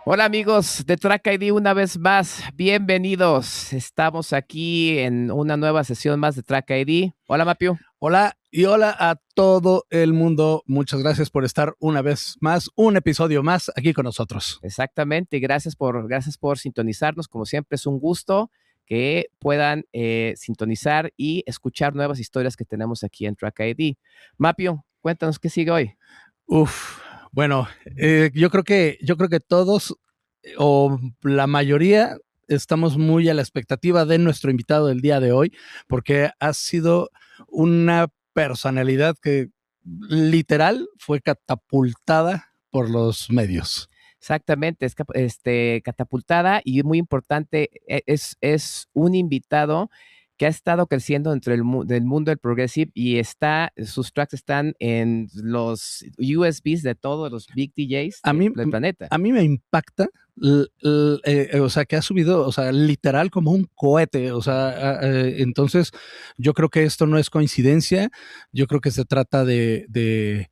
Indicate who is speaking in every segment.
Speaker 1: Hola amigos de TRKID, una vez más, bienvenidos. Estamos aquí en una nueva sesión más de TRKID. Hola Mapiu.
Speaker 2: Hola y hola a todo el mundo. Muchas gracias por estar una vez más, un episodio más aquí con nosotros.
Speaker 1: Exactamente, gracias por sintonizarnos. Como siempre es un gusto que puedan sintonizar y escuchar nuevas historias que tenemos aquí en TRKID. Mapiu, cuéntanos qué sigue hoy.
Speaker 2: Bueno, yo creo que todos o la mayoría estamos muy a la expectativa de nuestro invitado del día de hoy, porque ha sido una personalidad que literal fue catapultada por los medios.
Speaker 1: Exactamente, es catapultada y muy importante, es un invitado que ha estado creciendo dentro del mundo del progressive y sus tracks están en los USBs de todos los big DJs del planeta.
Speaker 2: A mí me impacta, o sea, que ha subido, o sea, literal como un cohete, o sea, entonces yo creo que esto no es coincidencia, yo creo que se trata de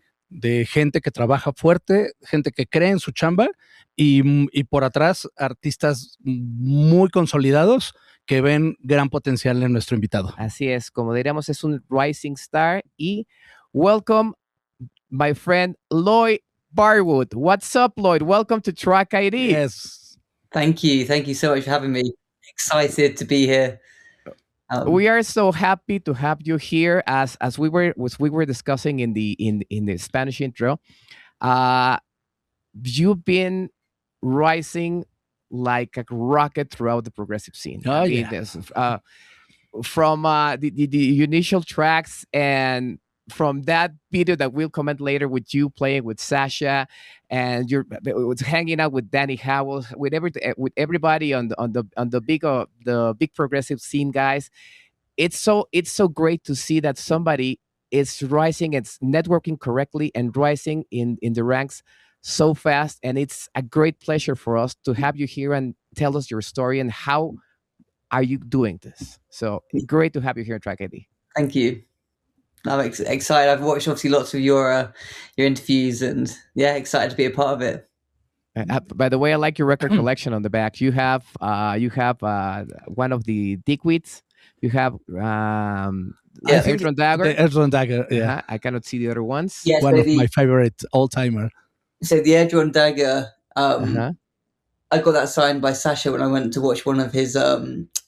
Speaker 2: gente que trabaja fuerte, gente que cree en su chamba y por atrás artistas muy consolidados que ven gran potencial en nuestro invitado.
Speaker 1: Así es, como diríamos, es un rising star. Y welcome, my friend Lloyd Barwood. What's up, Lloyd? Welcome to TRKID.
Speaker 3: Yes. Thank you so much for having me. Excited to be here.
Speaker 1: We are so happy to have you here. As we were discussing in the Spanish intro, you've been rising like a rocket throughout the progressive scene.
Speaker 2: Oh, yeah.
Speaker 1: From the initial tracks and from that video that we'll comment later with you playing with Sasha and you're hanging out with Danny Howell, with everybody on the big progressive scene guys. It's so great to see that somebody is rising, it's networking correctly and rising in the ranks so fast, and it's a great pleasure for us to have you here and tell us your story and how are you doing this. So great to have you here at TRKID.
Speaker 3: Thank you. I'm excited. I've watched obviously lots of your interviews and excited to be a part of it.
Speaker 1: By the way, I like your record collection on the back. You have one of the Dickweeds. You have Edron Dagger.
Speaker 2: The Edron Dagger, yeah.
Speaker 1: I cannot see the other ones.
Speaker 3: Yeah,
Speaker 2: one of my favorite all-timer.
Speaker 3: So the Edron Dagger, I got that signed by Sasha when I went to watch one of his Da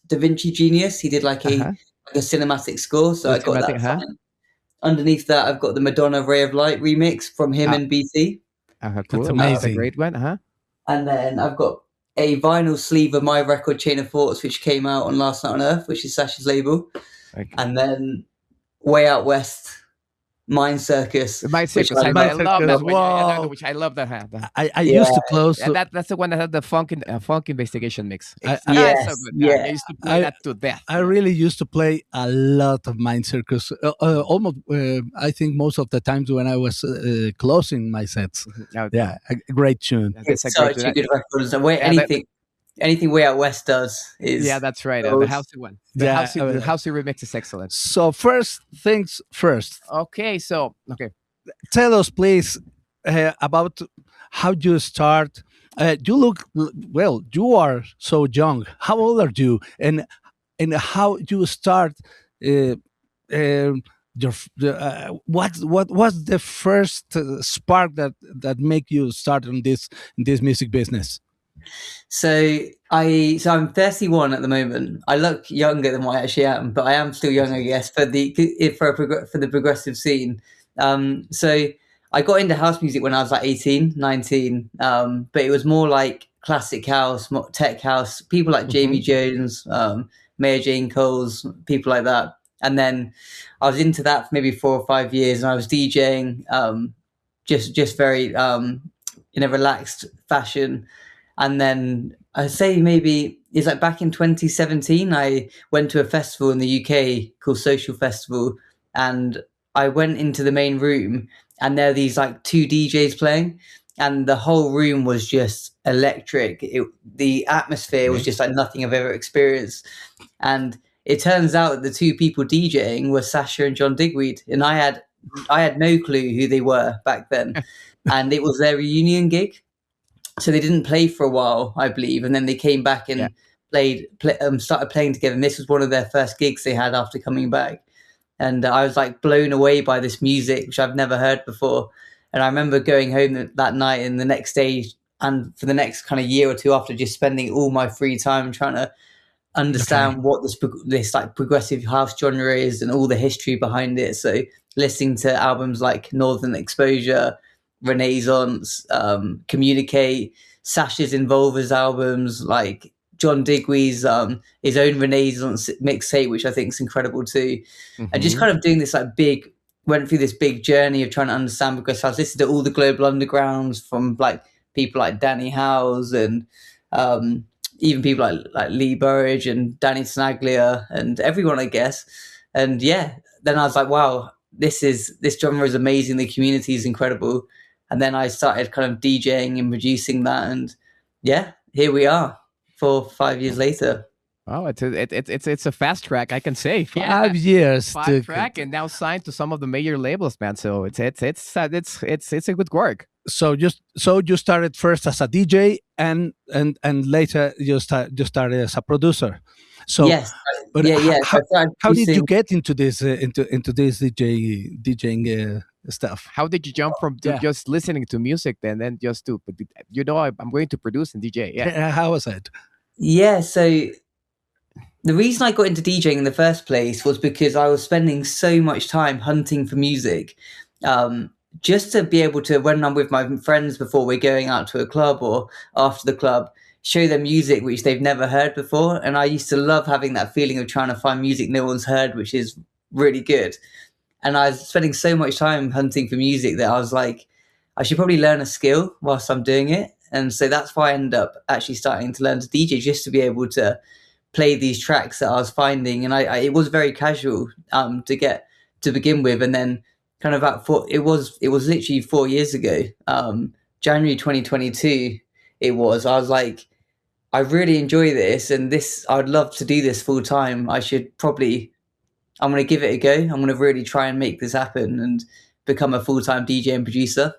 Speaker 3: Vinci Genius. He did like a cinematic score, so I got that signed. Underneath that, I've got the Madonna Ray of Light remix from him and BT.
Speaker 1: Cool.
Speaker 2: That's amazing.
Speaker 1: That's a great one.
Speaker 3: And then I've got a vinyl sleeve of my record Chain of Thoughts, which came out on Last Night on Earth, which is Sasha's label. Okay. And then Way Out West, Mind Circus.
Speaker 1: Mind Circus. I love that one. Which I love that.
Speaker 2: I used to close.
Speaker 1: That's the one that had the funk investigation mix.
Speaker 3: I
Speaker 1: used to play that to death.
Speaker 2: I really used to play a lot of Mind Circus. Almost, I think most of the times when I was closing my sets. Yeah, a great tune.
Speaker 3: It's such a good record. Anything Way Out West does is...
Speaker 1: Yeah, that's right. The housey one. The housey remix is excellent.
Speaker 2: So first things first.
Speaker 1: Okay.
Speaker 2: Tell us, please, about how you start. You look, well, you are so young. How old are you? And how you start... what was the first spark that make you start on this music business?
Speaker 3: So I'm 31 at the moment. I look younger than what I actually am, but I am still young, I guess, for the progressive scene. So I got into house music when I was like 18, 19, but it was more like classic house, tech house, people like Jamie Jones, Mayor Jane Coles, people like that. And then I was into that for maybe 4 or 5 years, and I was DJing, just very in a relaxed fashion. And then I say maybe it's like back in 2017, I went to a festival in the UK called Social Festival, and I went into the main room, and there are these like 2 DJs playing, and the whole room was just electric. The atmosphere was just like nothing I've ever experienced. And it turns out that the 2 people DJing were Sasha and John Digweed, and I had no clue who they were back then. And it was their reunion gig. So they didn't play for a while, I believe, and then they came back and started playing together. And this was one of their first gigs they had after coming back. And I was like blown away by this music, which I've never heard before. And I remember going home that night and the next day, and for the next kind of year or two after, just spending all my free time trying to understand what this like progressive house genre is and all the history behind it. So listening to albums like Northern Exposure, Renaissance, Communicate, Sasha's Involvers albums, like John Digweed's his own Renaissance mixtape, which I think is incredible too. And just kind of doing this like went through this big journey of trying to understand, because I was listening to all the global undergrounds from like people like Danny Howes and even people like Lee Burridge and Danny Snaglia and everyone, I guess. And yeah, then I was like, wow, this genre is amazing. The community is incredible. And then I started kind of DJing and producing that. And yeah, here we are 4 or 5 years later.
Speaker 1: Oh, it's a fast track, I can say.
Speaker 2: 5 years.
Speaker 1: Fast track, and now signed to some of the major labels, man. So it's a good work.
Speaker 2: So you started first as a DJ and later you started as a producer. So
Speaker 3: yes,
Speaker 2: but
Speaker 3: yeah.
Speaker 2: How did you get into this into this DJing stuff?
Speaker 1: How did you jump from just listening to music then just to I'm going to produce and DJ? Yeah.
Speaker 2: How was it?
Speaker 3: Yeah, so the reason I got into DJing in the first place was because I was spending so much time hunting for music. Just to be able to, when I'm with my friends before we're going out to a club or after the club, show them music which they've never heard before. And I used to love having that feeling of trying to find music no one's heard, which is really good. And I was spending so much time hunting for music that I was like, I should probably learn a skill whilst I'm doing it. And so that's why I ended up actually starting to learn to DJ, just to be able to play these tracks that I was finding. And it was very casual to begin with. And then kind of it was literally 4 years ago, January 2022 I was like, I really enjoy this, and I'd love to do this full time. I'm going to give it a go. I'm going to really try and make this happen and become a full-time DJ and producer.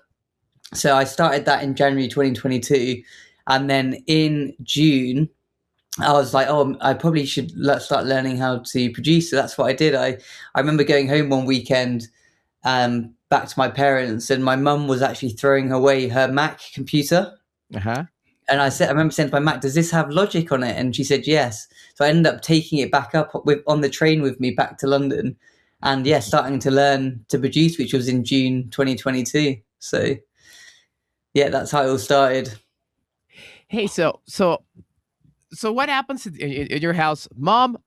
Speaker 3: So I started that in January 2022, and then in June I was like, oh, I probably should start learning how to produce. So that's what I did. I remember going home one weekend back to my parents, and my mum was actually throwing away her Mac computer. And I remember saying to my Mac, does this have Logic on it? And she said yes. So I ended up taking it back up on the train with me back to London, and starting to learn to produce, which was in June 2022. So yeah, that's how it all started.
Speaker 1: Hey, so what happens in your house, Mom?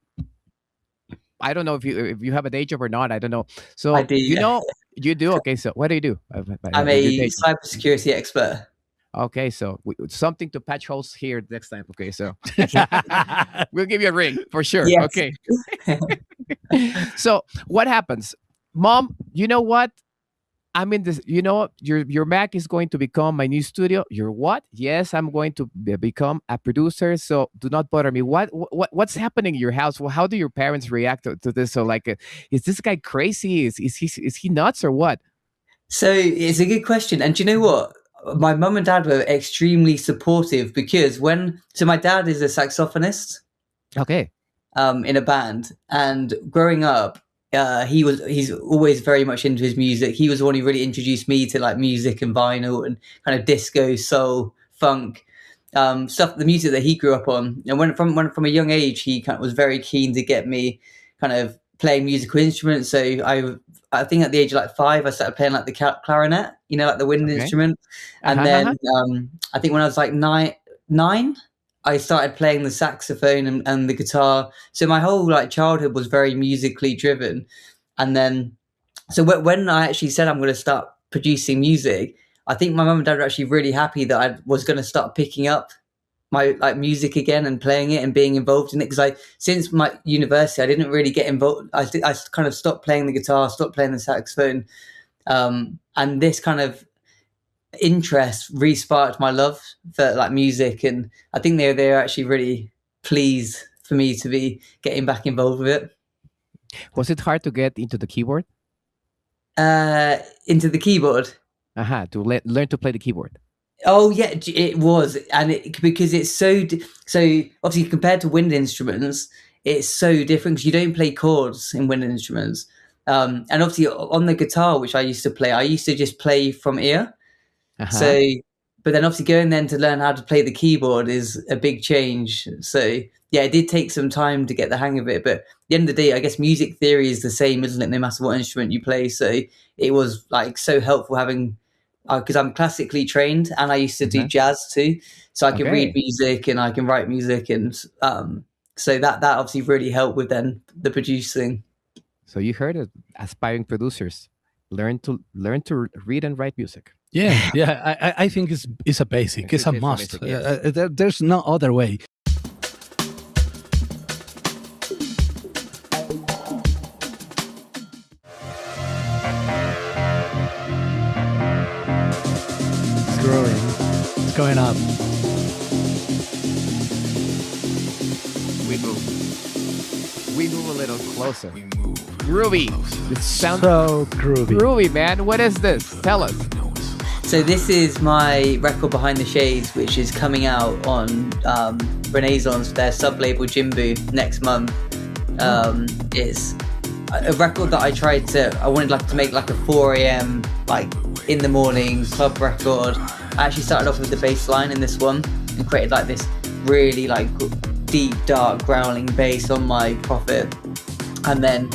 Speaker 1: I don't know if you have a day job or not. I don't know. So
Speaker 3: I do.
Speaker 1: You do? Okay. So what do you do?
Speaker 3: I'm a cybersecurity expert.
Speaker 1: Okay. So something to patch holes here next time. Okay. So we'll give you a ring for sure.
Speaker 3: Yes.
Speaker 1: Okay. So what happens, Mom? You know what? I'm in this, your Mac is going to become my new studio. Your what? Yes, I'm going to become a producer. So do not bother me. What's happening in your house? Well, how do your parents react to this? So like, is this guy crazy? Is he nuts or what?
Speaker 3: So it's a good question. And do you know what? My mum and dad were extremely supportive, because my dad is a saxophonist.
Speaker 1: Okay.
Speaker 3: In a band, and growing up, he's always very much into his music. He was the one who really introduced me to like music and vinyl and kind of disco, soul, funk stuff, the music that he grew up on. And from a young age, he kind of was very keen to get me kind of playing musical instruments. So I think at the age of like 5, I started playing like the clarinet, like the wind instrument. And then I think when I was like nine, I started playing the saxophone and the guitar. So my whole like childhood was very musically driven. And then, so when I actually said I'm going to start producing music, I think my mum and dad were actually really happy that I was going to start picking up my like music again and playing it and being involved in it. Because since my university, I didn't really get involved. I kind of stopped playing the guitar, stopped playing the saxophone. And this kind of interest re-sparked my love for like music, and I think they're actually really pleased for me to be getting back involved with it.
Speaker 1: Was it hard to get into the keyboard?
Speaker 3: Into the keyboard?
Speaker 1: To learn to play the keyboard.
Speaker 3: Oh yeah, it was, and because it's so obviously compared to wind instruments, it's so different because you don't play chords in wind instruments, and obviously on the guitar, which I used to play, I used to just play from ear. So, but then obviously going then to learn how to play the keyboard is a big change. So yeah, it did take some time to get the hang of it, but at the end of the day, I guess music theory is the same, isn't it? No matter what instrument you play. So it was like so helpful having. Because I'm classically trained and I used to do jazz too, so I can read music and I can write music, and so that obviously really helped with then the producing.
Speaker 1: So you heard it, aspiring producers, learn to read and write music.
Speaker 2: Yeah. I think it's a basic. It's a must. There's no other way. It's going up.
Speaker 1: We move a little closer. Groovy. It sounds
Speaker 2: so groovy.
Speaker 1: Groovy, man. What is this? Tell us.
Speaker 3: So this is my record Behind the Shades, which is coming out on Renaissance, their sub-label Jimbu, next month. It's a record that I wanted to make like a 4 a.m. like in the morning club record. I actually started off with the bass line in this one and created like this really like deep, dark, growling bass on my Prophet, and then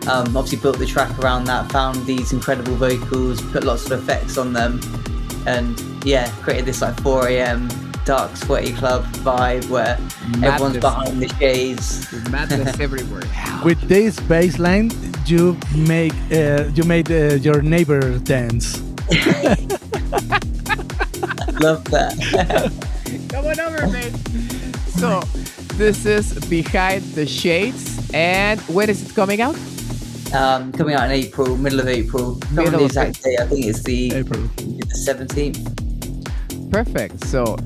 Speaker 3: obviously built the track around that, found these incredible vocals, put lots of effects on them, and yeah, created this like 4 a.m. dark, sweaty club vibe where everyone's behind the shades.
Speaker 1: Madness everywhere.
Speaker 2: With this bass line, you made your neighbor dance.
Speaker 3: Love that.
Speaker 1: Come on over, man. So this is Behind the Shades, and when is it coming out?
Speaker 3: Coming out in April, middle of April. Not the exact day. I think it's the 17th.
Speaker 1: Perfect. So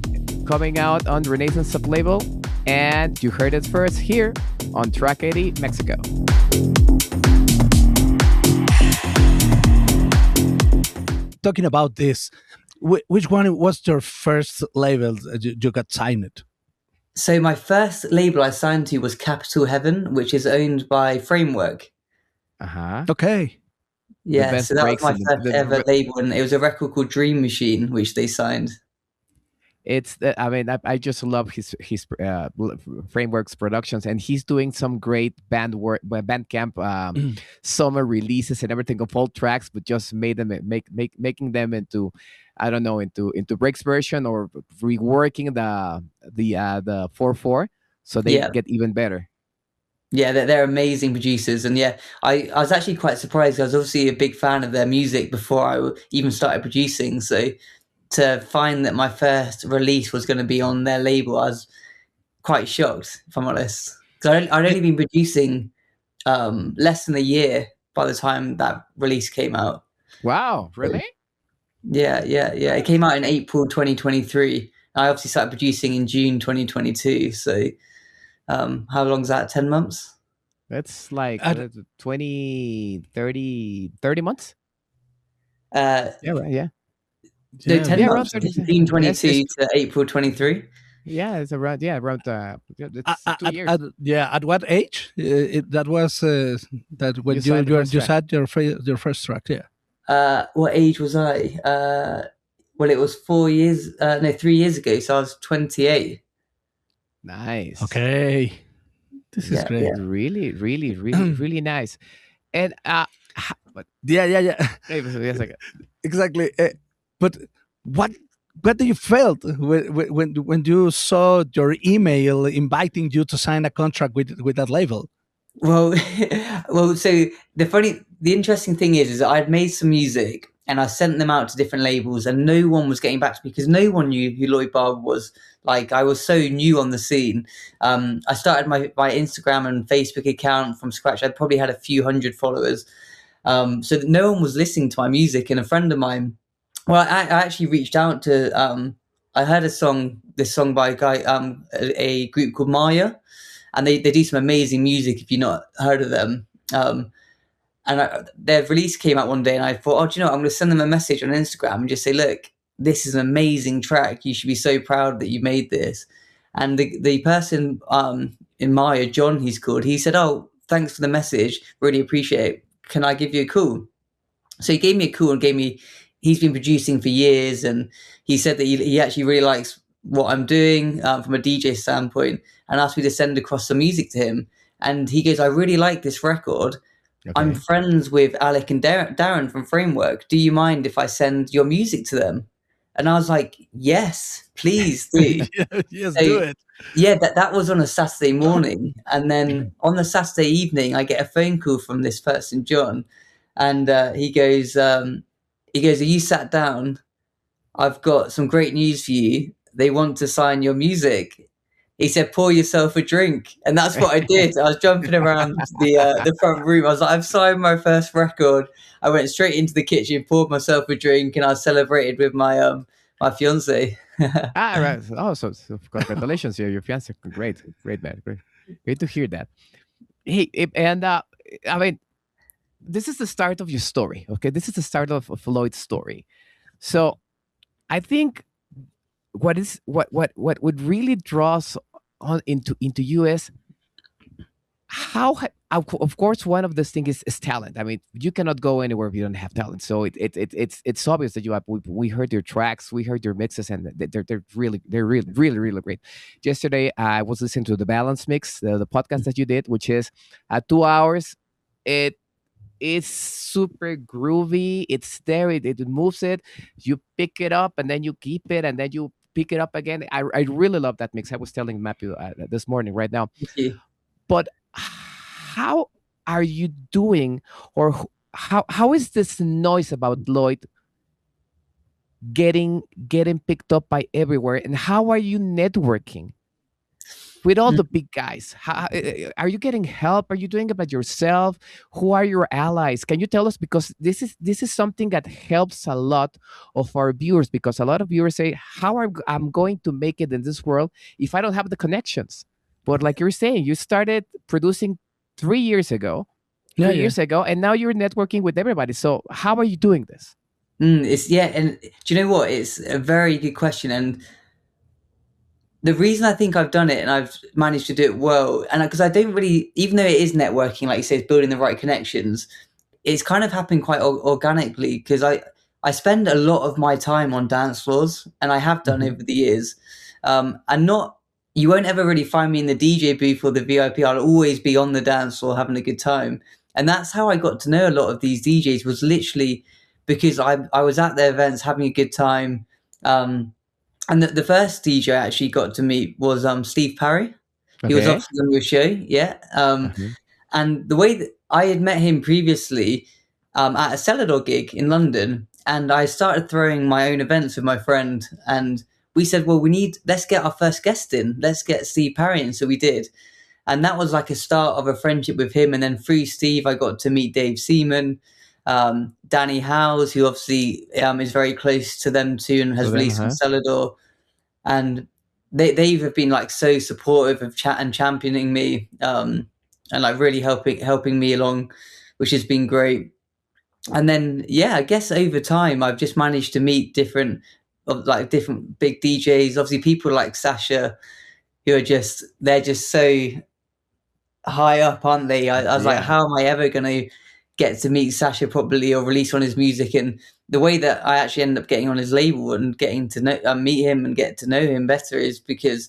Speaker 1: coming out on Renaissance sub-label, and you heard it first here on TRKID Mexico.
Speaker 2: Talking about this, which one was your first label that you got signed?
Speaker 3: So my first label I signed to was Capital Heaven, which is owned by Framework.
Speaker 2: Okay.
Speaker 3: Yeah, so that was my first ever label, and it was a record called Dream Machine, which they signed.
Speaker 1: I just love his Framework's productions, and he's doing some great Bandcamp summer releases and everything of old tracks, but just making them into, I don't know, into breaks version or reworking the 4/4 so they get even better.
Speaker 3: Yeah, they're amazing producers, and yeah, I was actually quite surprised. I was obviously a big fan of their music before I even started producing, so to find that my first release was going to be on their label, I was quite shocked, if I'm honest. Because I'd only been producing less than a year by the time that release came out.
Speaker 1: Wow, really?
Speaker 3: Yeah. It came out in April 2023. I obviously started producing in June 2022. So how long is that? 10 months?
Speaker 1: That's like 20, 30 months?
Speaker 3: Yeah,
Speaker 1: right, yeah.
Speaker 3: No, 10 months, June 22 to April 23.
Speaker 1: Yeah, it's around, it's 2 years.
Speaker 2: At what age? That was that when you had your first track, yeah.
Speaker 3: What age was I? Well, it was 3 years ago, so I was 28.
Speaker 1: Nice.
Speaker 2: Okay. This is great.
Speaker 1: Yeah. Really, really, really, really nice. And
Speaker 2: yeah. Exactly. But what do you felt when you saw your email inviting you to sign a contract with that label?
Speaker 3: Well, so the interesting thing is I'd made some music and I sent them out to different labels, and no one was getting back to me because no one knew who Lloyd Barwood was. Like, I was so new on the scene. I started my Instagram and Facebook account from scratch. I probably had a few hundred followers. So that no one was listening to my music. And a friend of mine, well, I actually reached out to, I heard this song by a group called Maya, and they do some amazing music if you've not heard of them. And their release came out one day, and I thought, do you know what? I'm going to send them a message on Instagram and just say, look, this is an amazing track. You should be so proud that you made this. And the person in Maya, John, he's called, he said, oh, thanks for the message. Really appreciate it. Can I give you a call? So he gave me a call and he's been producing for years. And he said that he actually really likes what I'm doing from a DJ standpoint, and asked me to send across some music to him. And he goes, I really like this record. Okay. I'm friends with Alec and Darren from Framework. Do you mind if I send your music to them? And I was like, yes, please do.
Speaker 2: Yes, so, do it.
Speaker 3: Yeah, that was on a Saturday morning. And then on the Saturday evening, I get a phone call from this person, John. And he goes, are you sat down? I've got some great news for you. They want to sign your music. He said, pour yourself a drink. And that's what I did. I was jumping around the front room. I was like, I've signed my first record. I went straight into the kitchen, poured myself a drink, and I celebrated with my my fiance.
Speaker 1: Right. Oh, so congratulations, your fiance. Great, man. Great to hear that. Hey, and I mean, this is the start of your story. Okay, this is the start of Lloyd's story. So I think what would really draws on into US, how of course one of those things is talent. I mean, you cannot go anywhere if you don't have talent. So it's obvious that you have. We heard your tracks, we heard your mixes, and they're really great. Yesterday I was listening to the Balance Mix, the podcast that you did, which is 2 hours. It is super groovy. It's there. It moves it. You pick it up and then you keep it and then you pick it up again. I really love that mix. I was telling Matthew this morning right now. But how are you doing, or how is this noise about Lloyd getting picked up by everywhere, and how are you networking with all the big guys? How, are you getting help? Are you doing it by yourself? Who are your allies? Can you tell us? Because this is something that helps a lot of our viewers, because a lot of viewers say, how I'm going to make it in this world if I don't have the connections? But like you're saying, you started producing 3 years ago, years ago, and now you're networking with everybody. So how are you doing this?
Speaker 3: And do you know what? It's a very good question. And the reason I think I've done it and I've managed to do it well, and because I don't really, even though it is networking, like you say, it's building the right connections, it's kind of happened quite organically, because I spend a lot of my time on dance floors, and I have done over the years. You won't ever really find me in the DJ booth or the VIP. I'll always be on the dance floor having a good time. And that's how I got to know a lot of these DJs, was literally because I was at their events having a good time. And the first DJ I actually got to meet was Steve Parry. He was obviously on your show, yeah. And the way that I had met him previously at a Celador gig in London, and I started throwing my own events with my friend, and we said, well, let's get our first guest in. Let's get Steve Parry in. So we did. And that was like a start of a friendship with him. And then through Steve, I got to meet Dave Seaman, Danny Howes, who obviously is very close to them too and has released on Celador. And they have been like so supportive of chat and championing me, and like really helping me along, which has been great. And then, I guess over time, I've just managed to meet different big DJs, obviously people like Sasha, who are they're just so high up, aren't they? I was like, how am I ever going to get to meet Sasha properly or release on his music? And the way that I actually ended up getting on his label and getting to know, meet him and get to know him better is because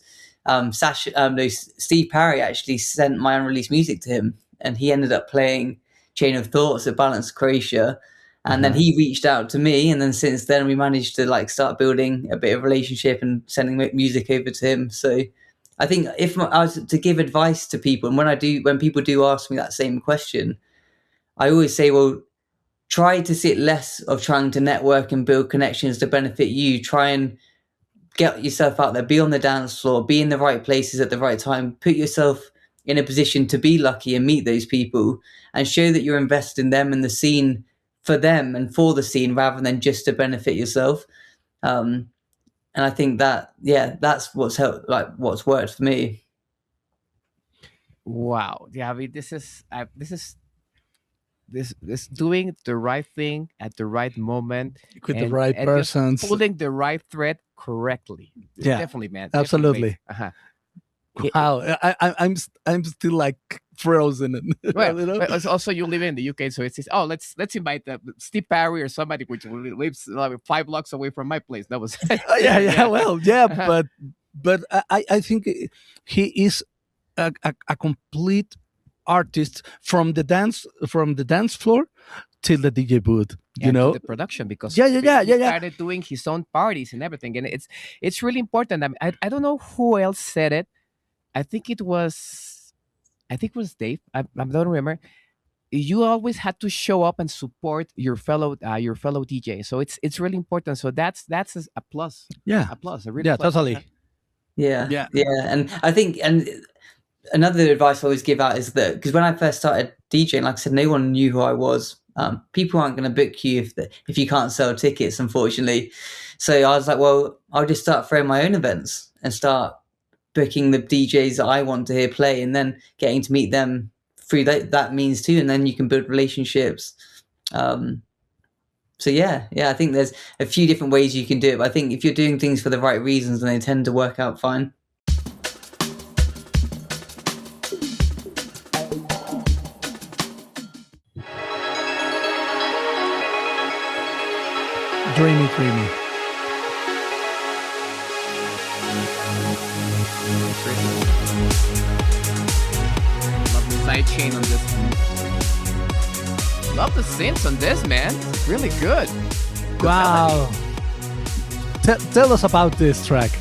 Speaker 3: Steve Parry actually sent my unreleased music to him, and he ended up playing Chain of Thoughts at Balance Croatia. And then he reached out to me, and then since then we managed to like start building a bit of relationship and sending music over to him. So I think if I was to give advice to people, and when people do ask me that same question, I always say, well, try to sit less of trying to network and build connections to benefit you. Try and get yourself out there, be on the dance floor, be in the right places at the right time, put yourself in a position to be lucky and meet those people, and show that you're invested in them and the scene for them and for the scene, rather than just to benefit yourself. And I think that, that's what's helped, like what's worked for me.
Speaker 1: Wow. Yeah, I mean, this is this doing the right thing at the right moment
Speaker 2: with the right
Speaker 1: just
Speaker 2: persons.
Speaker 1: pulling the right thread correctly.
Speaker 2: Yeah,
Speaker 1: Definitely, man.
Speaker 2: absolutely.
Speaker 1: Definitely.
Speaker 2: Wow, I'm still like frozen.
Speaker 1: Well, but also you live in the UK, so it's oh let's invite Steve Parry or somebody which lives like 5 blocks away from my place. That was
Speaker 2: yeah. But I think he is a complete artist from the dance floor till the DJ booth. You know,
Speaker 1: the production, because
Speaker 2: yeah.
Speaker 1: he started doing his own parties and everything, and it's really important. I don't know who else said it. I think it was Dave. I don't remember. You always had to show up and support your fellow DJ. So it's really important. So that's a plus.
Speaker 2: Yeah,
Speaker 1: a plus. A really plus.
Speaker 2: Totally.
Speaker 3: Yeah. And I think, and another advice I always give out is that, because when I first started DJing, like I said, no one knew who I was. People aren't going to book you if you can't sell tickets, unfortunately. So I was like, well, I'll just start throwing my own events and start booking the DJs that I want to hear play, and then getting to meet them through that means too. And then you can build relationships. So yeah, I think there's a few different ways you can do it. But I think if you're doing things for the right reasons, then they tend to work out fine.
Speaker 2: Dreamy.
Speaker 1: Love the side chain on this. Love the synths on this, man. It's really good.
Speaker 2: Wow. Tell us about this track.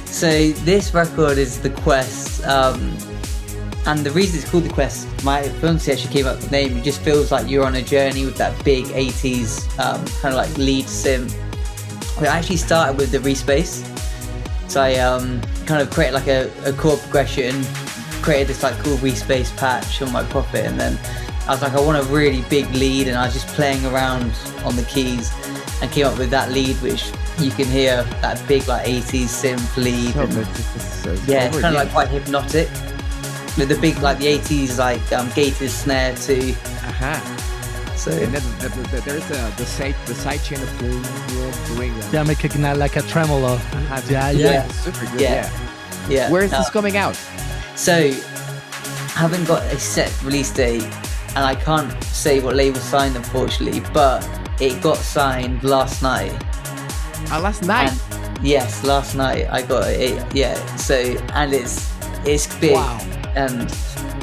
Speaker 3: So this record is The Quest, and the reason it's called The Quest, my fiance actually came up with the name. It just feels like you're on a journey with that big 80s kind of like lead synth. We actually started with the respace. So I kind of created like a chord progression, created this like cool respace patch on my Prophet, and then I was like, I want a really big lead, and I was just playing around on the keys and came up with that lead, which you can hear that big like 80s synth lead. It's kind of like quite hypnotic. With the big like the 80s like gated snare too. So
Speaker 1: and then there's the side chain of doing that.
Speaker 2: Yeah, making like a tremolo.
Speaker 1: Yeah, super good. Yeah. Where is this coming out?
Speaker 3: So haven't got a set release date, and I can't say what label signed, unfortunately, but it got signed last night.
Speaker 1: Last night?
Speaker 3: And yes, last night I got it. Yeah. So, and it's big.
Speaker 2: Wow.
Speaker 3: And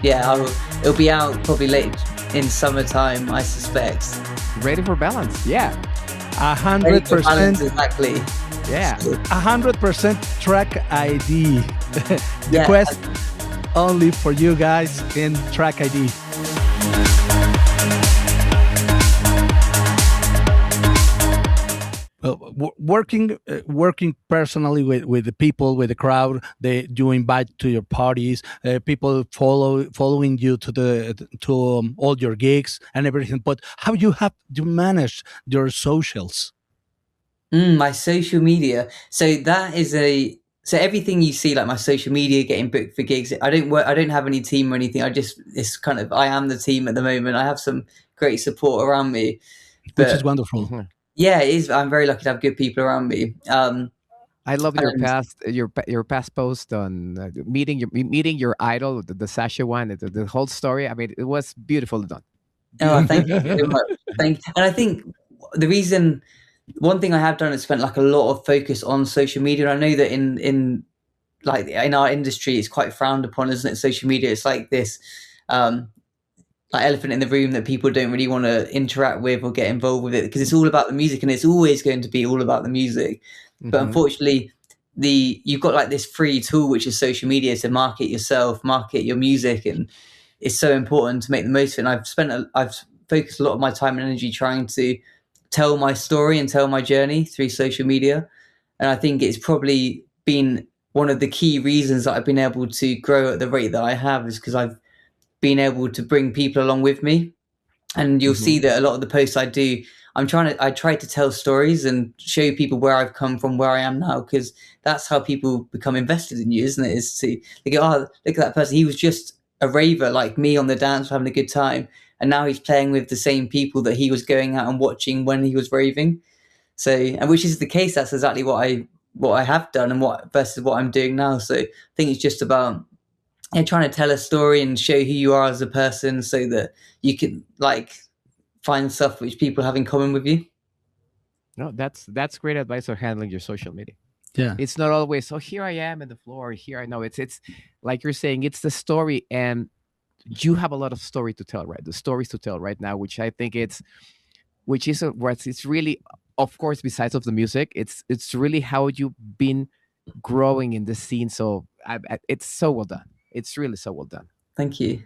Speaker 3: yeah, it'll be out probably late in summertime, I suspect.
Speaker 1: Ready for balance? Yeah.
Speaker 2: 100%.
Speaker 3: Exactly.
Speaker 1: Yeah.
Speaker 2: 100% track ID. The Quest only for you guys in track ID. Working personally with the people, with the crowd, you invite to your parties, people following you to all your gigs and everything. But how you have to manage your socials?
Speaker 3: My social media. So that is so everything you see, like my social media, getting booked for gigs. I don't have any team or anything. I am the team at the moment. I have some great support around me,
Speaker 2: which is wonderful.
Speaker 1: Mm-hmm.
Speaker 3: Yeah, it is. I'm very lucky to have good people around me.
Speaker 1: I love your past post on meeting your idol, the Sasha one, the whole story. I mean, it was beautiful done.
Speaker 3: Oh, thank you very much. And I think one thing I have done is spent like a lot of focus on social media. And I know that in our industry, it's quite frowned upon, isn't it? Social media, it's like this like elephant in the room that people don't really want to interact with or get involved with it, because it's all about the music, and it's always going to be all about the music. Mm-hmm. But unfortunately, you've got like this free tool, which is social media, to market yourself, market your music, and it's so important to make the most of it. And I've focused a lot of my time and energy trying to tell my story and tell my journey through social media. And I think it's probably been one of the key reasons that I've been able to grow at the rate that I have, is because I've been able to bring people along with me. And you'll see that a lot of the posts I do, I try to tell stories and show people where I've come from, where I am now, because that's how people become invested in you, isn't it? They go, oh, look at that person. He was just a raver like me on the dance, having a good time. and now he's playing with the same people that he was going out and watching when he was raving. So, and which is the case, that's exactly what I have done and versus what I'm doing now. So I think it's just about trying to tell a story and show who you are as a person, so that you can like find stuff which people have in common with you.
Speaker 1: No, that's great advice for handling your social media.
Speaker 2: Yeah.
Speaker 1: It's not always, oh, here I am in the floor, here I know. It's like you're saying, it's the story, and you have a lot of story to tell, right? The stories to tell right now, which I think it's really, of course, besides of the music, it's really how you've been growing in the scene. So it's so well done. It's really so well done.
Speaker 3: Thank you.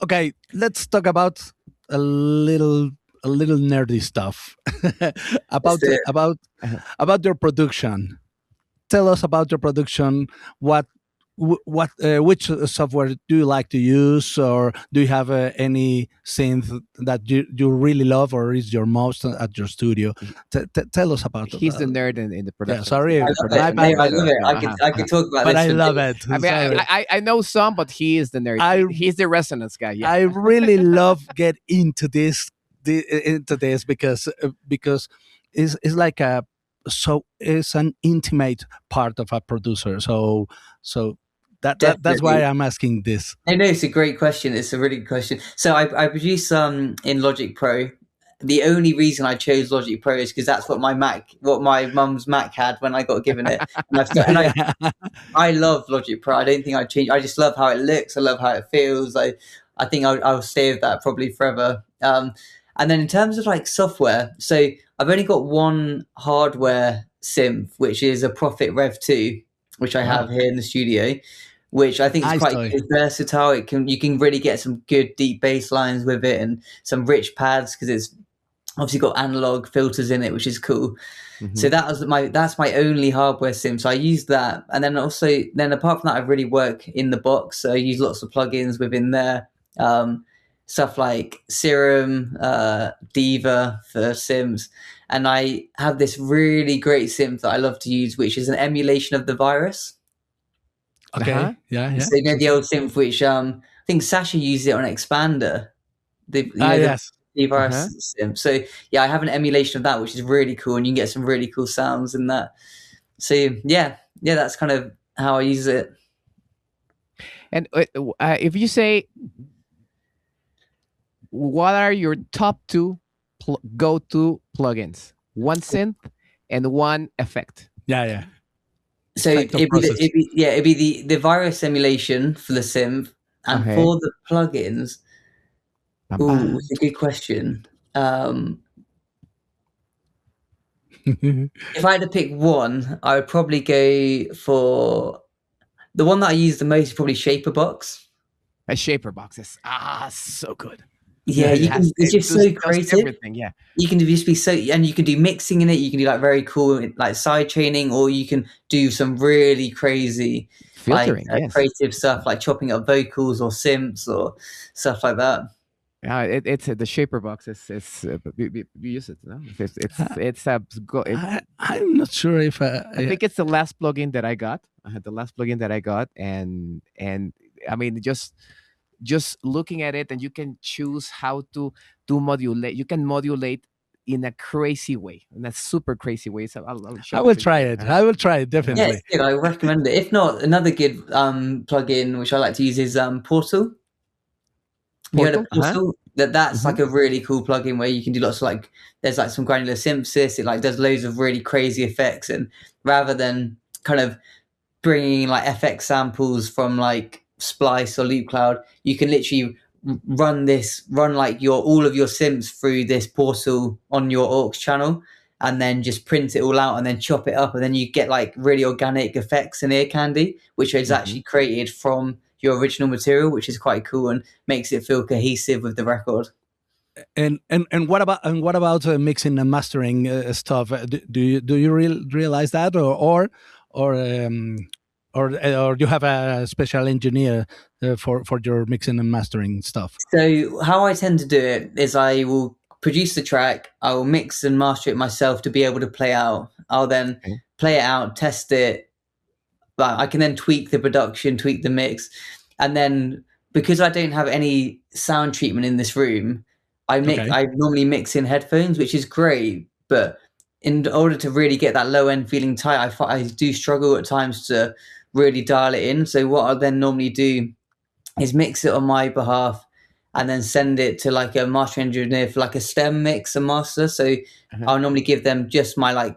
Speaker 2: Okay, let's talk about a little nerdy stuff about your production. Tell us about your production. Which software do you like to use, or do you have any synth that you really love, or is your most at your studio? Tell us about it.
Speaker 1: He's the nerd in the production.
Speaker 2: Yeah, sorry,
Speaker 3: I love it. I could talk about
Speaker 2: but
Speaker 3: this.
Speaker 2: I love it.
Speaker 1: I mean, I know some, but he is the nerd. He's the resonance guy. Yeah.
Speaker 2: I really love get into this because it's like it's an intimate part of a producer. So that's why I'm asking this.
Speaker 3: No, it's a great question. It's a really good question. So I produce in Logic Pro. The only reason I chose Logic Pro is because that's what my mum's Mac had when I got given it. I love Logic Pro. I don't think I'd change. I just love how it looks. I love how it feels. I think I'll stay with that probably forever. And then in terms of like software, so I've only got one hardware synth, which is a Prophet Rev 2, which I have here in the studio, which I think is quite versatile. You can really get some good deep bass lines with it and some rich pads, because it's obviously got analog filters in it, which is cool. Mm-hmm. So that's my only hardware synth. So I use that, and then apart from that, I really work in the box. So I use lots of plugins within there. Stuff like Serum, Diva for Sims. And I have this really great synth that I love to use, which is an emulation of the Virus.
Speaker 2: Okay. Uh-huh. Yeah.
Speaker 3: So the old synth, which I think Sasha used it on Expander.
Speaker 2: Yes.
Speaker 3: The Virus synth. So yeah, I have an emulation of that, which is really cool, and you can get some really cool sounds in that. So yeah, that's kind of how I use it.
Speaker 1: And if you say, what are your top two go-to plugins? One synth and one effect.
Speaker 2: Yeah.
Speaker 3: So it'd be the Virus emulation for the synth, and for the plugins. It's a good question. If I had to pick one, I would probably go for the one that I use the most, probably Shaperbox.
Speaker 1: A Shaperbox is so good.
Speaker 3: Yeah, it's just so creative.
Speaker 1: Everything, yeah.
Speaker 3: You can just be and you can do mixing in it. You can do like very cool like side chaining, or you can do some really crazy
Speaker 1: filtering,
Speaker 3: creative stuff like chopping up vocals or synths or stuff like that.
Speaker 1: Yeah, it's the Shaperbox. It's we use it. No?
Speaker 2: I'm not sure if
Speaker 1: I think it's the last plugin that I got. I had the last plugin that I got, and I mean just looking at it, and you can choose how to modulate. You can modulate in a crazy way, in a super crazy way. So
Speaker 2: I will try it. I will try it, definitely.
Speaker 3: Yeah, it's good. I recommend it. If not, another good plugin which I like to use is Portal. You heard of Portal? That's like a really cool plugin where you can do lots of there's like some granular synthesis. It like does loads of really crazy effects, and rather than kind of bringing like FX samples from like Splice or Loop Cloud, you can literally run like all of your synths through this Portal on your aux channel, and then just print it all out and then chop it up, and then you get like really organic effects in ear candy, which is actually created from your original material, which is quite cool and makes it feel cohesive with the record.
Speaker 2: And what about mixing and mastering stuff? Do you realize that, or you have a special engineer for your mixing and mastering stuff?
Speaker 3: So how I tend to do it is I will produce the track, I will mix and master it myself to be able to play out. I'll then play it out, test it. But I can then tweak the production, tweak the mix, and then because I don't have any sound treatment in this room, I normally mix in headphones, which is great, but in order to really get that low end feeling tight, I do struggle at times to really dial it in. So what I then normally do is mix it on my behalf and then send it to like a master engineer for like a stem mix and master. So I'll normally give them just my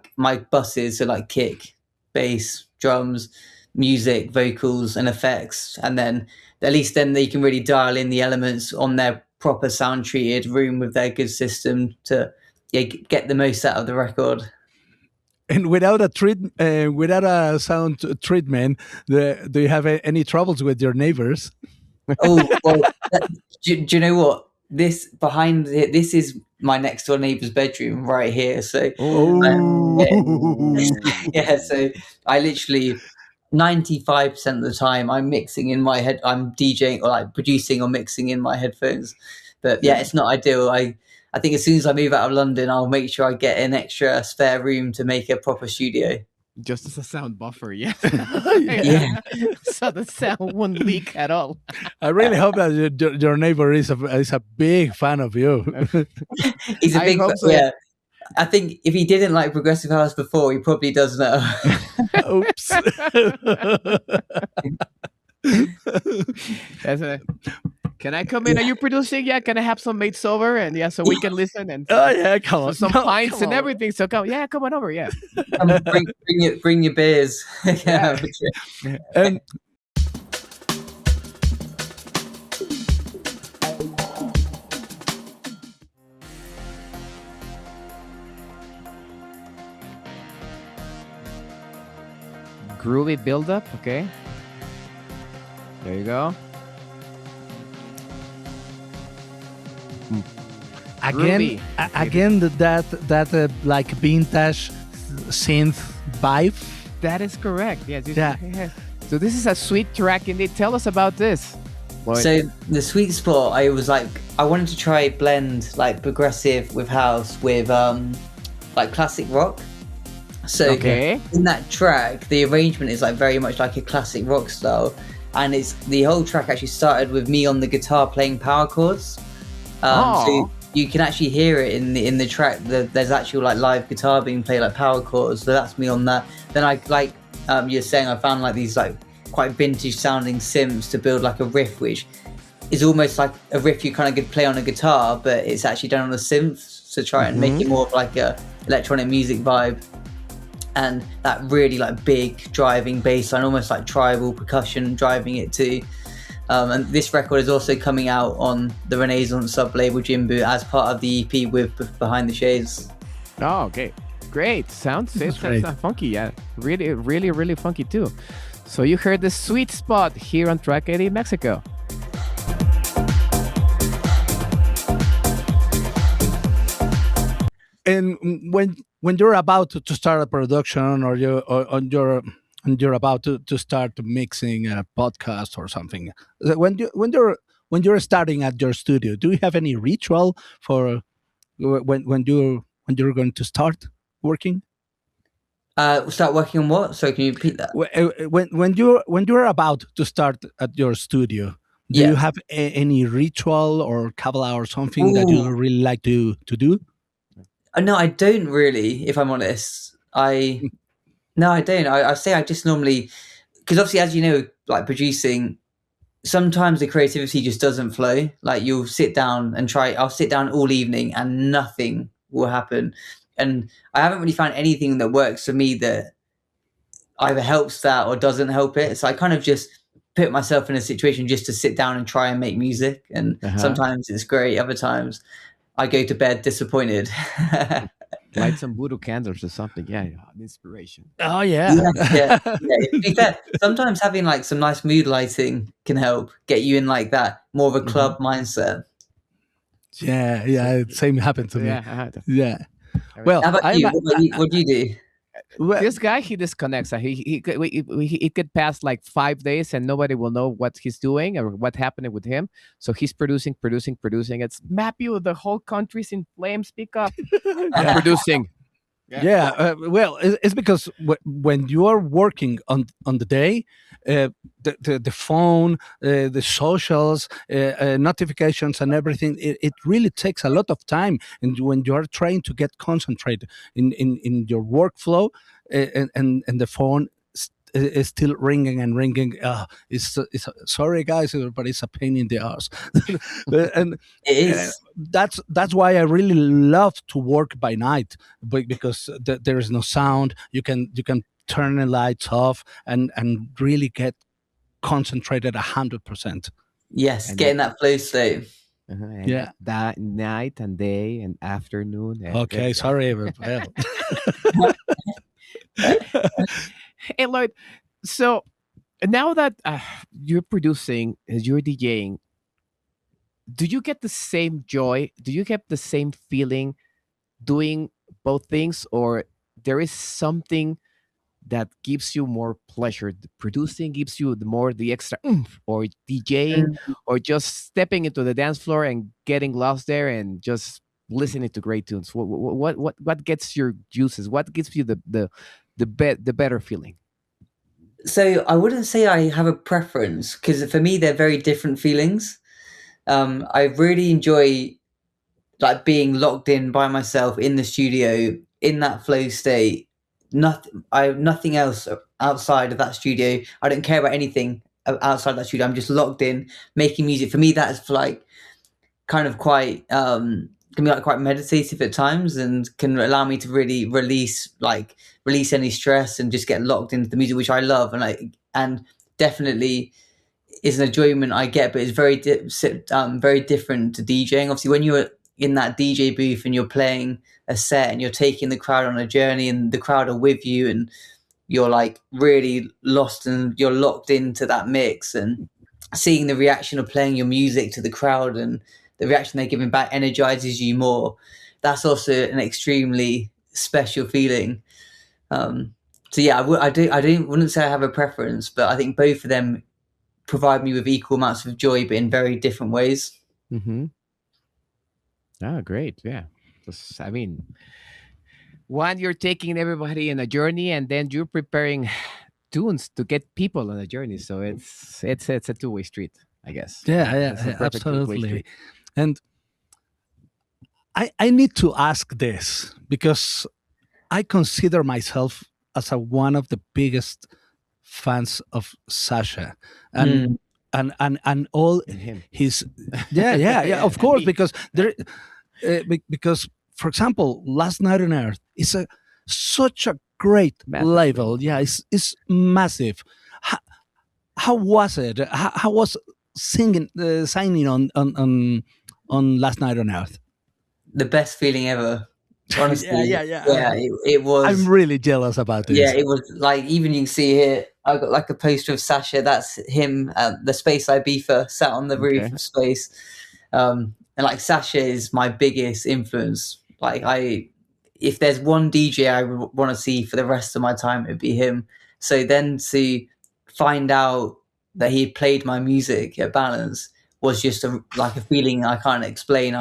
Speaker 3: buses, so like kick, bass, drums, music, vocals, and effects, and then at least then they can really dial in the elements on their proper sound treated room with their good system to get the most out of the record.
Speaker 2: And without a sound treatment, do you have any troubles with your neighbors?
Speaker 3: Oh, well, do you know what? This is my next door neighbor's bedroom right here. So, so I literally 95% of the time I'm mixing in my head. I'm DJing or like producing or mixing in my headphones. But yeah, it's not ideal. I think as soon as I move out of London, I'll make sure I get an extra spare room to make a proper studio.
Speaker 1: Just as a sound buffer, yeah. So the sound won't leak at all.
Speaker 2: I really hope that your neighbor is a big fan of you.
Speaker 3: He's a big fan. So. Yeah. I think if he didn't like progressive house before, he probably does now.
Speaker 2: Oops.
Speaker 1: Can I come in? Are you producing? Yeah, can I have some mates over? And so we can listen and
Speaker 2: come on.
Speaker 1: Some pints and everything. So come on over, yeah.
Speaker 3: Bring your beers.
Speaker 1: Groovy build-up, okay. There you go.
Speaker 2: Again, that like vintage synth vibe.
Speaker 1: That is correct. Yes. So this is a sweet track indeed. Tell us about this.
Speaker 3: So the sweet spot, I wanted to try blend like progressive with house with like classic rock. So in that track, the arrangement is like very much like a classic rock style, and the whole track actually started with me on the guitar playing power chords. So you can actually hear it in the track. There's actual like live guitar being played, like power chords. So that's me on that. Then I you're saying, I found like these like quite vintage sounding synths to build like a riff, which is almost like a riff you kind of could play on a guitar, but it's actually done on a synth to try and make it more of like a electronic music vibe. And that really like big driving bass line, almost like tribal percussion driving it too. And this record is also coming out on the Renaissance sub-label Jimbo as part of the EP with Behind the Shades.
Speaker 1: Oh, okay. Great. Sounds funky, yeah. Really, really, really funky too. So you heard the sweet spot here on TRKID Mexico.
Speaker 2: And when you're about to start a production, or you're about to start mixing a podcast or something, when you're starting at your studio, do you have any ritual for when you're going to start working?
Speaker 3: Start working on what? Sorry, can you repeat that?
Speaker 2: When you're about to start at your studio, do you have any ritual or Kabbalah or something that you really like to do?
Speaker 3: No, I don't really, if I'm honest. No, I don't. I say I just normally, because obviously, as you know, like producing, sometimes the creativity just doesn't flow. Like you'll sit down and I'll sit down all evening and nothing will happen. And I haven't really found anything that works for me that either helps that or doesn't help it. So I kind of just put myself in a situation just to sit down and try and make music. And sometimes it's great. Other times I go to bed disappointed.
Speaker 1: Light some voodoo candles or something. Yeah, inspiration.
Speaker 2: Oh, yeah.
Speaker 3: To be fair, sometimes having like some nice mood lighting can help get you in like that more of a club mindset.
Speaker 2: Yeah. Same happened to me. Yeah.
Speaker 3: Well, how about you? What do you do?
Speaker 1: Well, this guy, he disconnects. He could pass like 5 days and nobody will know what he's doing or what happened with him. So he's producing. It's Matthew, the whole country's in flames. Speak up. I'm producing.
Speaker 2: Well, it's because when you are working on the day, the phone, the socials, notifications, and everything, it really takes a lot of time. And when you are trying to get concentrated in your workflow, and the phone is still ringing and ringing. It's sorry guys, but it's a pain in the ass. And
Speaker 3: It is.
Speaker 2: that's why I really love to work by night, because there is no sound. You can turn the lights off and really get concentrated 100%.
Speaker 3: Yes,
Speaker 1: And
Speaker 3: getting that flow state.
Speaker 1: And
Speaker 2: Yeah.
Speaker 1: that night and day and afternoon.
Speaker 2: Okay, sorry. Well.
Speaker 1: Hey Lloyd, so now that you're producing, you're DJing, do you get the same joy? Do you get the same feeling doing both things, or there is something that gives you more pleasure? The producing gives you the extra oomph, or DJing, or just stepping into the dance floor and getting lost there and just listening to great tunes. What gets your juices? What gives you the better feeling?
Speaker 3: So I wouldn't say I have a preference, because for me they're very different feelings. I really enjoy like being locked in by myself in the studio in that flow state. I have nothing else outside of that studio. I don't care about anything outside that studio. I'm just locked in making music. For me, that's like kind of quite can be like quite meditative at times, and can allow me to really release any stress and just get locked into the music, which I love, and definitely is an enjoyment I get, but it's very different to DJing. Obviously, when you're in that DJ booth and you're playing a set and you're taking the crowd on a journey, and the crowd are with you, and you're like really lost and you're locked into that mix, and seeing the reaction of playing your music to the crowd and the reaction they're giving back energizes you more. That's also an extremely special feeling. So yeah, wouldn't say I have a preference, but I think both of them provide me with equal amounts of joy, but in very different ways.
Speaker 1: Mm-hmm. Oh, great. Yeah. I mean, one, you're taking everybody in a journey, and then you're preparing tunes to get people on a journey. So it's a two-way street, I guess.
Speaker 2: Yeah,
Speaker 1: It's a perfect two-way
Speaker 2: absolutely.
Speaker 1: street.
Speaker 2: And I need to ask this, because I consider myself as one of the biggest fans of Sasha, and all
Speaker 1: And him.
Speaker 2: his of course,
Speaker 1: Me.
Speaker 2: because because for example, Last Night on Earth is such a great
Speaker 1: Massive.
Speaker 2: label. Yeah, it's massive. How was it? How was signing on Last Night on Earth?
Speaker 3: The best feeling ever. Honestly,
Speaker 2: yeah.
Speaker 3: It was.
Speaker 2: I'm really jealous about this.
Speaker 3: Yeah, it was like, even you can see here, I got like a poster of Sasha. That's him, the Space Ibiza, sat on the roof
Speaker 1: Okay.
Speaker 3: of Space. And like, Sasha is my biggest influence. Like, if there's one DJ I would want to see for the rest of my time, it'd be him. So then to find out that he played my music at Balance was just a feeling I can't explain.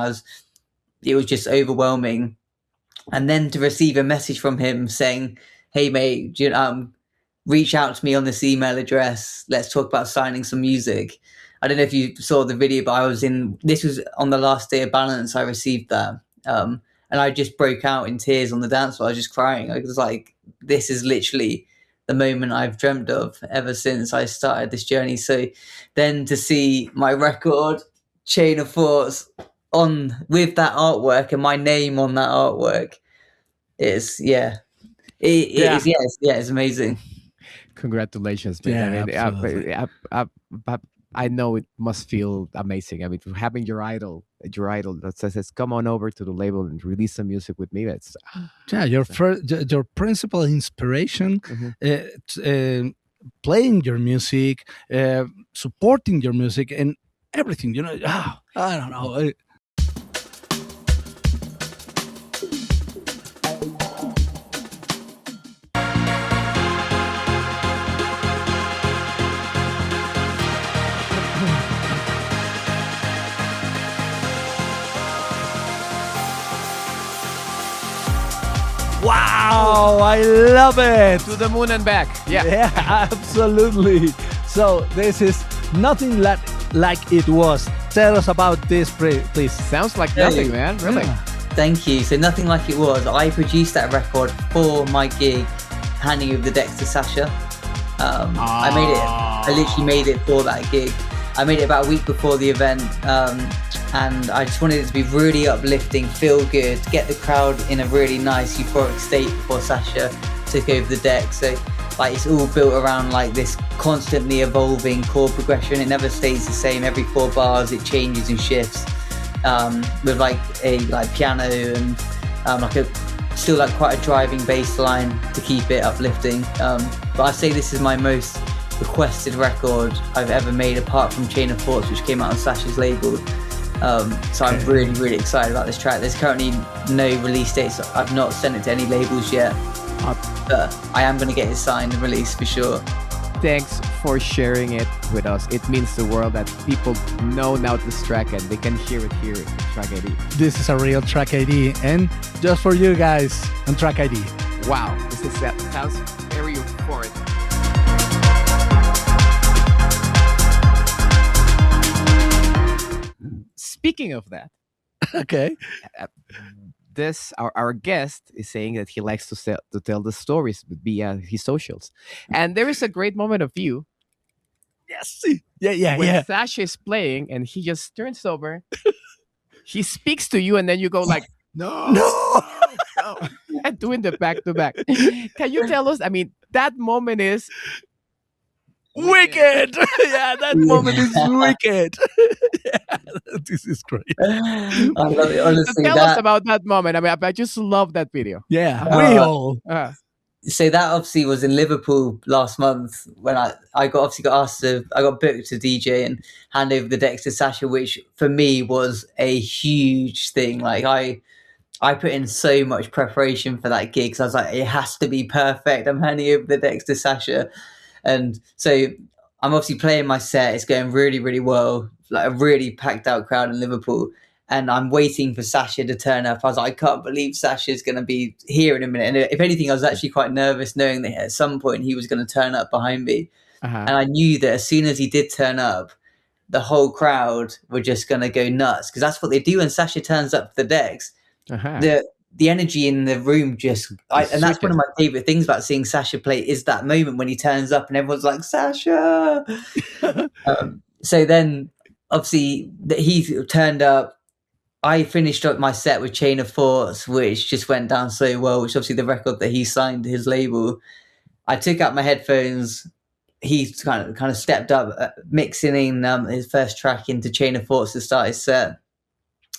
Speaker 3: It was just overwhelming. And then to receive a message from him saying, "Hey mate, reach out to me on this email address. Let's talk about signing some music." I don't know if you saw the video, but this was on the last day of Balance. I received that. And I just broke out in tears on the dance floor. I was just crying. I was like, this is literally the moment I've dreamt of ever since I started this journey. So then to see my record, Chain of Thoughts, on with that artwork and my name on that artwork, it's amazing.
Speaker 1: Congratulations, man.
Speaker 2: Yeah,
Speaker 1: I mean,
Speaker 2: absolutely.
Speaker 1: I know it must feel amazing. I mean, having your idol that says, "Come on over to the label and release some music with me." That's
Speaker 2: your principal inspiration, playing your music, supporting your music, and everything. I don't know. Wow, I love it.
Speaker 1: To the moon and back. Yeah.
Speaker 2: Yeah, absolutely. So this is nothing like it was. Tell us about this, please.
Speaker 1: Sounds like nothing, man. Really.
Speaker 3: Thank you. So Nothing Like It Was, I produced that record for my gig, handing over the decks to Sasha. I literally made it for that gig. I made it about a week before the event, and I just wanted it to be really uplifting, feel good, get the crowd in a really nice euphoric state before Sasha took over the deck. So like it's all built around like this constantly evolving chord progression. It never stays the same. Every 4 bars it changes and shifts, with like a piano and still like quite a driving bass line to keep it uplifting. But I say this is my most requested record I've ever made, apart from Chain of Thoughts, which came out on Sasha's label. So I'm really, really excited about this track. There's currently no release dates. I've not sent it to any labels yet, but I am going to get it signed and released for sure.
Speaker 1: Thanks for sharing it with us. It means the world that people know now this track and they can hear it here in Track ID.
Speaker 2: This is a real Track ID, and just for you guys on Track ID.
Speaker 1: Wow, that sounds very euphoric. Speaking of that,
Speaker 2: Okay.
Speaker 1: Our guest is saying that he likes to tell the stories via his socials, and there is a great moment of you.
Speaker 2: Yes. Yeah.
Speaker 1: When Sasha is playing and he just turns over, he speaks to you, and then you go like, no, and doing the back to back. Can you tell us? I mean, that moment is
Speaker 2: wicked. Yeah, that moment is wicked. Yeah, this is great.
Speaker 3: I love it, honestly.
Speaker 1: Tell us about that moment. I mean, I just love that video.
Speaker 2: Yeah, we all.
Speaker 3: So that obviously was in Liverpool last month when I got asked I got booked to DJ and hand over the decks to Sasha, which for me was a huge thing. Like I put in so much preparation for that gig because I was like, it has to be perfect. I'm handing over the decks to Sasha. And so I'm obviously playing my set. It's going really, really well. Like a really packed out crowd in Liverpool. And I'm waiting for Sasha to turn up. I was like, I can't believe Sasha's going to be here in a minute. And if anything, I was actually quite nervous knowing that at some point he was going to turn up behind me. And I knew that as soon as he did turn up, the whole crowd were just going to go nuts. Because that's what they do when Sasha turns up for the decks. The energy in the room and that's one of my favorite things about seeing Sasha play is that moment when he turns up and everyone's like, Sasha. So then obviously he turned up. I finished up my set with Chain of Thoughts, which just went down so well, which is obviously the record that he signed to his label. I took out my headphones. He kind of stepped up, mixing in his first track into Chain of Thoughts to start his set.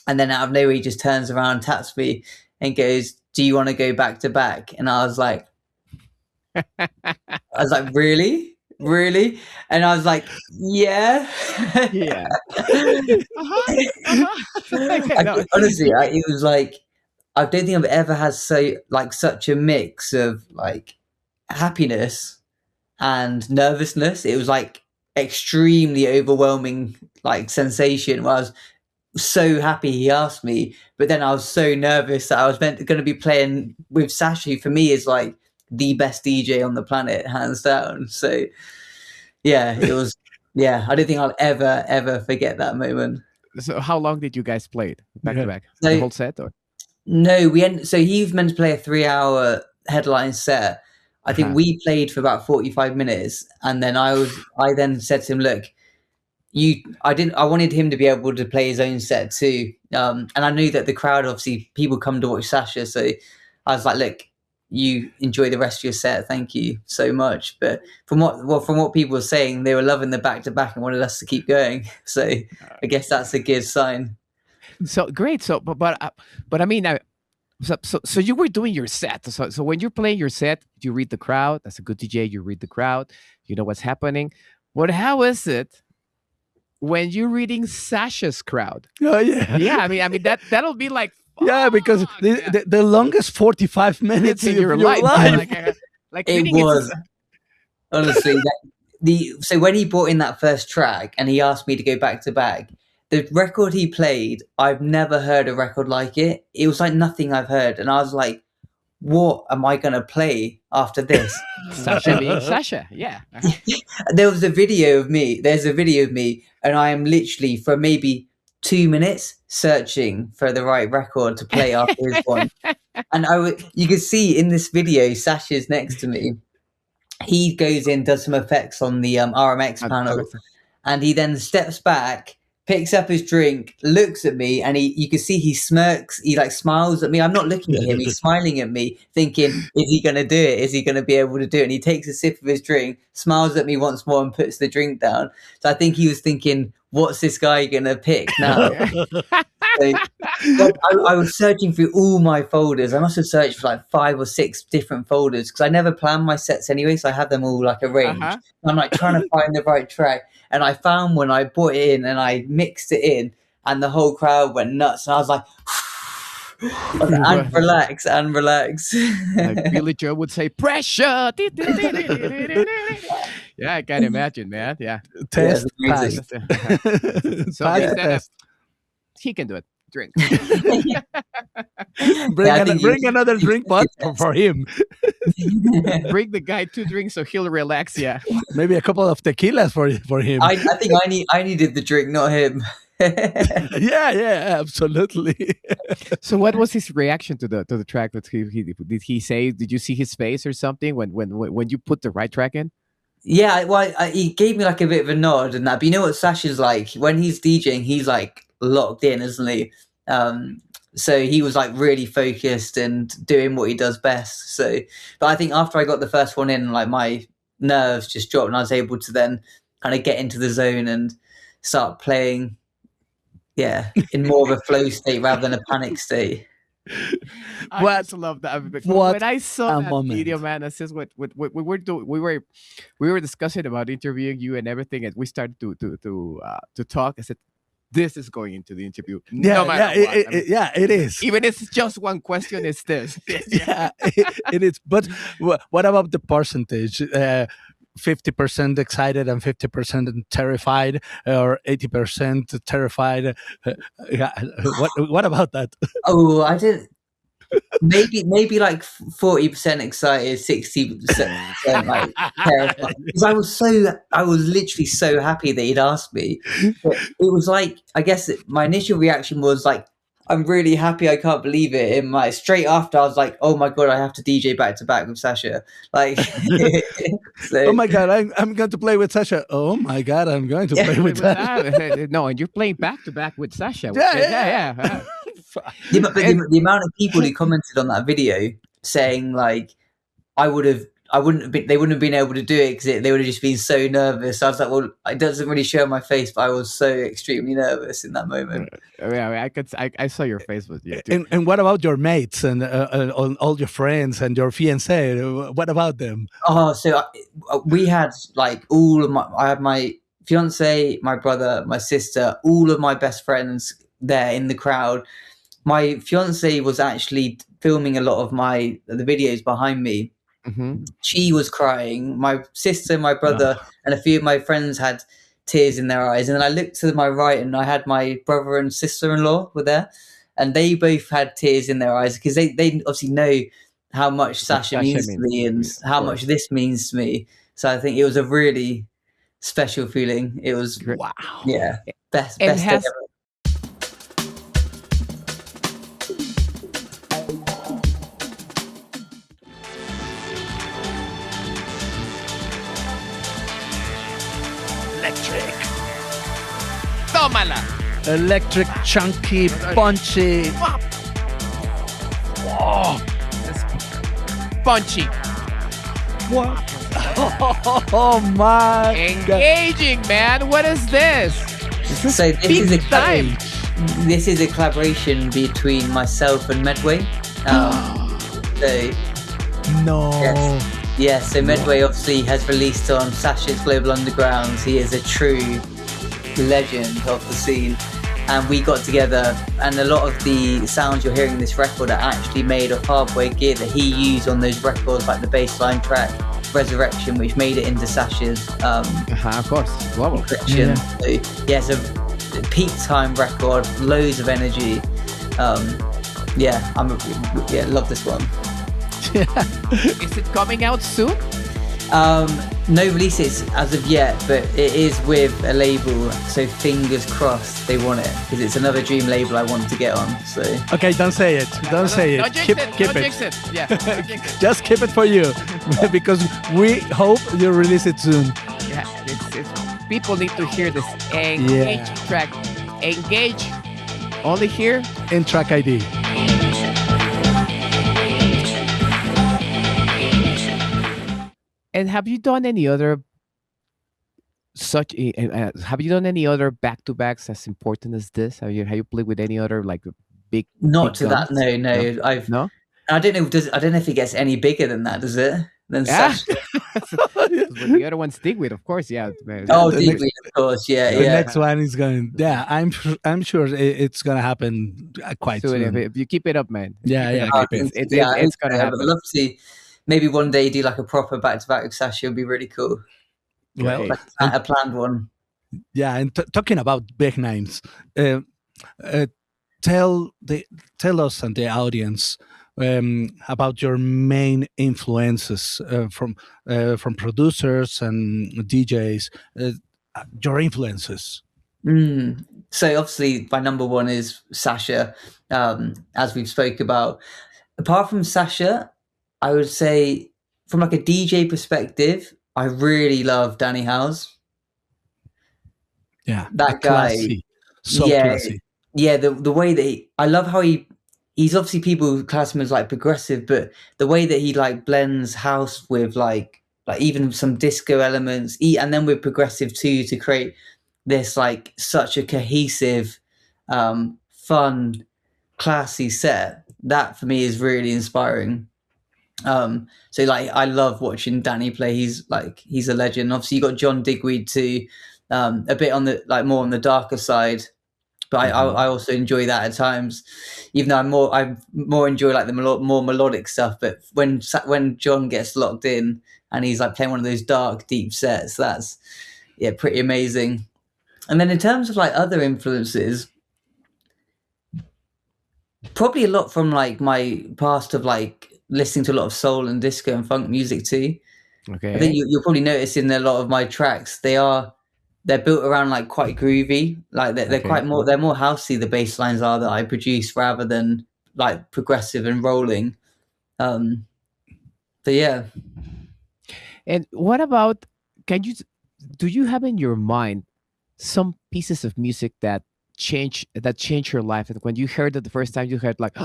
Speaker 3: And then out of nowhere, he just turns around, taps me and goes, do you want to go back to back? And I was like, really? Really? And I was like, yeah.
Speaker 1: Yeah.
Speaker 3: Honestly, it was like, I don't think I've ever had such a mix of like happiness and nervousness. It was like extremely overwhelming like sensation where I was so happy he asked me, but then I was so nervous that I was going to be playing with Sasha, who for me is like the best DJ on the planet, hands down. So yeah, it was, I don't think I'll ever forget that moment.
Speaker 1: So how long did you guys play it back to back? The whole set? Or?
Speaker 3: No, so he was meant to play a 3-hour headline set. I think we played for about 45 minutes. And then I then said to him, look, I wanted him to be able to play his own set too. And I knew that the crowd, obviously people come to watch Sasha. So I was like, look, you enjoy the rest of your set. Thank you so much. But from what people were saying, they were loving the back to back and wanted us to keep going. So I guess that's a good sign.
Speaker 1: So great. So, but I mean, so you were doing your set. So when you're playing your set, you read the crowd. That's a good DJ. You read the crowd. You know what's happening. But how is it when you're reading Sasha's crowd?
Speaker 2: Oh yeah.
Speaker 1: Yeah. I mean that'll be like.
Speaker 2: Yeah, because the longest 45 minutes in your life.
Speaker 1: Like
Speaker 3: it was honestly so when he brought in that first track and he asked me to go back to back, the record he played, I've never heard a record like it. It was like nothing I've heard, and I was like, what am I going to play after this?
Speaker 1: Sasha being Sasha, yeah.
Speaker 3: There's a video of me, and I am literally for maybe 2 minutes searching for the right record to play after his one. And you can see in this video, Sasha's next to me. He goes in, does some effects on the RMX panel, and he then steps back, picks up his drink, looks at me, and you can see he smirks. He like smiles at me. I'm not looking at him. He's smiling at me, thinking, is he going to do it? Is he going to be able to do it? And he takes a sip of his drink, smiles at me once more, and puts the drink down. So I think he was thinking, what's this guy going to pick now? So, I was searching through all my folders. I must have searched for like 5 or 6 different folders because I never plan my sets anyway, so I have them all like arranged. I'm like trying to find the right track, and I found one. I brought it in and I mixed it in, and the whole crowd went nuts. And I was like, and relax.
Speaker 1: Like Billy Joe would say, pressure. Yeah, I can imagine, man. Yeah.
Speaker 2: Test.
Speaker 1: So he can do it. Drink.
Speaker 2: Bring another drink, but for him.
Speaker 1: Bring the guy 2 drinks so he'll relax. Yeah.
Speaker 2: Maybe a couple of tequilas for him.
Speaker 3: I think I needed the drink, not him.
Speaker 2: yeah, absolutely.
Speaker 1: So, what was his reaction to the track? That did he say? Did you see his face or something when you put the right track in?
Speaker 3: Yeah, well, he gave me like a bit of a nod and that. But you know what Sasha's like when he's DJing, he's like locked in, isn't he? So he was like really focused and doing what he does best. So, but I think after I got the first one in, like my nerves just dropped, and I was able to then kind of get into the zone and start playing. Yeah, in more of a flow state rather than a panic state.
Speaker 1: I just love that. When I saw that video, man, that's just what we were doing. We were discussing about interviewing you and everything, and we started to talk. I said, "This is going into the interview, no matter what."
Speaker 2: It is.
Speaker 1: Even if it's just one question, it's this.
Speaker 2: It is. But what about the percentage? 50% excited and 50% terrified, or 80% terrified. What about that?
Speaker 3: Oh, I did. Maybe like 40% excited, 60% like terrified. Because I was literally so happy that he'd asked me. But it was like, I guess my initial reaction was like, I'm really happy. I can't believe it. And like straight after, I was like, "Oh my god, I have to DJ back to back with Sasha!" Like,
Speaker 2: so, oh my god, I'm going to play with Sasha. Oh my god, I'm going to play with Sasha.
Speaker 1: No, and you're playing back to back with Sasha.
Speaker 3: Yeah. But the amount of people who commented on that video saying like, they wouldn't have been able to do it because they would have just been so nervous. I was like, well, it doesn't really show on my face, but I was so extremely nervous in that moment.
Speaker 1: Yeah, I saw your face with you too.
Speaker 2: And what about your mates and all your friends and your fiancé? What about them?
Speaker 3: Oh, so we had like I had my fiancé, my brother, my sister, all of my best friends there in the crowd. My fiancé was actually filming a lot of the videos behind me.
Speaker 1: Mm-hmm.
Speaker 3: She was crying. My sister, my brother, and a few of my friends had tears in their eyes. And then I looked to my right, and I had my brother and sister-in-law were there, and they both had tears in their eyes because they obviously know how much Sasha means to me and how much this means to me. So I think it was a really special feeling. It was
Speaker 2: wow,
Speaker 3: yeah, best day ever.
Speaker 1: Tómala.
Speaker 2: Electric, chunky, punchy.
Speaker 1: Whoa. Punchy.
Speaker 2: What? Oh my!
Speaker 1: Engaging, man. What is this?
Speaker 3: So this is a collaboration between myself and Medway. So Medway obviously has released on Sasha's Global Undergrounds. He is a true legend of the scene, and we got together, and a lot of the sounds you're hearing in this record are actually made of hardware gear that he used on those records, like the bassline track Resurrection, which made it into Sasha's
Speaker 1: of course, global.
Speaker 3: So it's a peak time record, loads of energy. Love this one.
Speaker 1: Is it coming out soon?
Speaker 3: No releases as of yet, but it is with a label, so fingers crossed they want it, because it's another dream label I want to get on. So
Speaker 2: Okay, don't say it. Don't say
Speaker 1: Don't
Speaker 2: it.
Speaker 1: jinx
Speaker 2: Keep
Speaker 1: it.
Speaker 2: keep
Speaker 1: Don't
Speaker 2: it.
Speaker 1: jinx it. Yeah. Don't jinx it.
Speaker 2: Just keep it for you, because we hope you release it soon.
Speaker 1: Yeah, people need to hear this Engage track. Engage, only here.
Speaker 2: In TRKID.
Speaker 1: And have you done any other have you done any other back-to-backs as important as this? Have you played with any other like big?
Speaker 3: not
Speaker 1: big
Speaker 3: to that.
Speaker 1: guns?
Speaker 3: No.
Speaker 1: No.
Speaker 3: I don't know. I don't know if it gets any bigger than that. Does it? Than
Speaker 1: Yeah.
Speaker 3: Sasha?
Speaker 1: With the other one's Digweed, of course. Yeah.
Speaker 3: Oh,
Speaker 2: the
Speaker 3: Digweed, of course. Yeah,
Speaker 2: The
Speaker 3: yeah.
Speaker 2: next one is going. Yeah, I'm sure it's gonna happen quite
Speaker 1: soon.
Speaker 2: soon.
Speaker 1: If you keep it up, man.
Speaker 2: Yeah,
Speaker 1: Keep it
Speaker 2: yeah,
Speaker 1: up.
Speaker 2: keep it.
Speaker 1: It's gonna
Speaker 3: I'd
Speaker 1: happen.
Speaker 3: love to maybe one day do like a proper back-to-back with Sasha. Would be really cool.
Speaker 2: Well,
Speaker 1: Great.
Speaker 3: Like a planned one.
Speaker 2: yeah, and talking about big names, tell us and the audience about your main influences from producers and DJs. Your influences.
Speaker 3: So obviously, my number one is Sasha, as we've spoke about. Apart from Sasha, I would say from like a DJ perspective, I really love Danny House.
Speaker 2: Yeah,
Speaker 3: That guy,
Speaker 2: classy, so
Speaker 3: yeah,
Speaker 2: classy.
Speaker 3: yeah. The way that I love how he's obviously people class him as like progressive, but the way that he like blends house with like even some disco elements, and then with progressive too, to create this like such a cohesive, fun, classy set. That for me is really inspiring. So like I love watching Danny play. He's a legend. Obviously you got John Digweed too, a bit on the like more on the darker side, but I also enjoy that at times, even though I more enjoy like the more melodic stuff. But when John gets locked in and he's like playing one of those dark deep sets, that's pretty amazing. And then in terms of like other influences, probably a lot from like my past of like listening to a lot of soul and disco and funk music too.
Speaker 1: Okay.
Speaker 3: I think you'll probably notice in a lot of my tracks they're built around like quite groovy, like they're quite more they're more housey. The bass lines are that I produce rather than like progressive and rolling. But yeah.
Speaker 1: And what about? Do you have in your mind some pieces of music that changed your life, and when you heard it the first time, you heard like,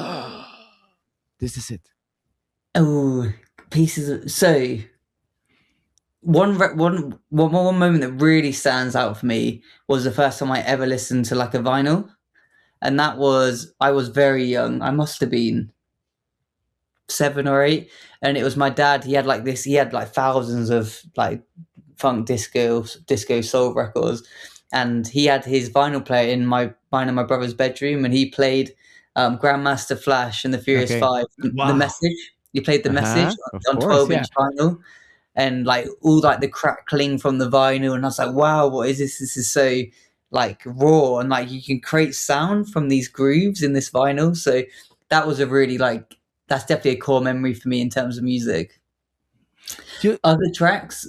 Speaker 1: this is it.
Speaker 3: Oh, pieces of so. One moment that really stands out for me was the first time I ever listened to like a vinyl, and that was I was very young. I must have been 7 or 8, and it was my dad. He had like thousands of like funk disco soul records, and he had his vinyl player in mine and my brother's bedroom, and he played Grandmaster Flash and the Furious Five,
Speaker 2: Wow.
Speaker 3: The Message. He played The Message on 12-inch vinyl. And like all like the crackling from the vinyl, and I was like, wow, what is this? This is so like raw, and like you can create sound from these grooves in this vinyl. So that was a really like that's definitely a core memory for me in terms of music. Other tracks,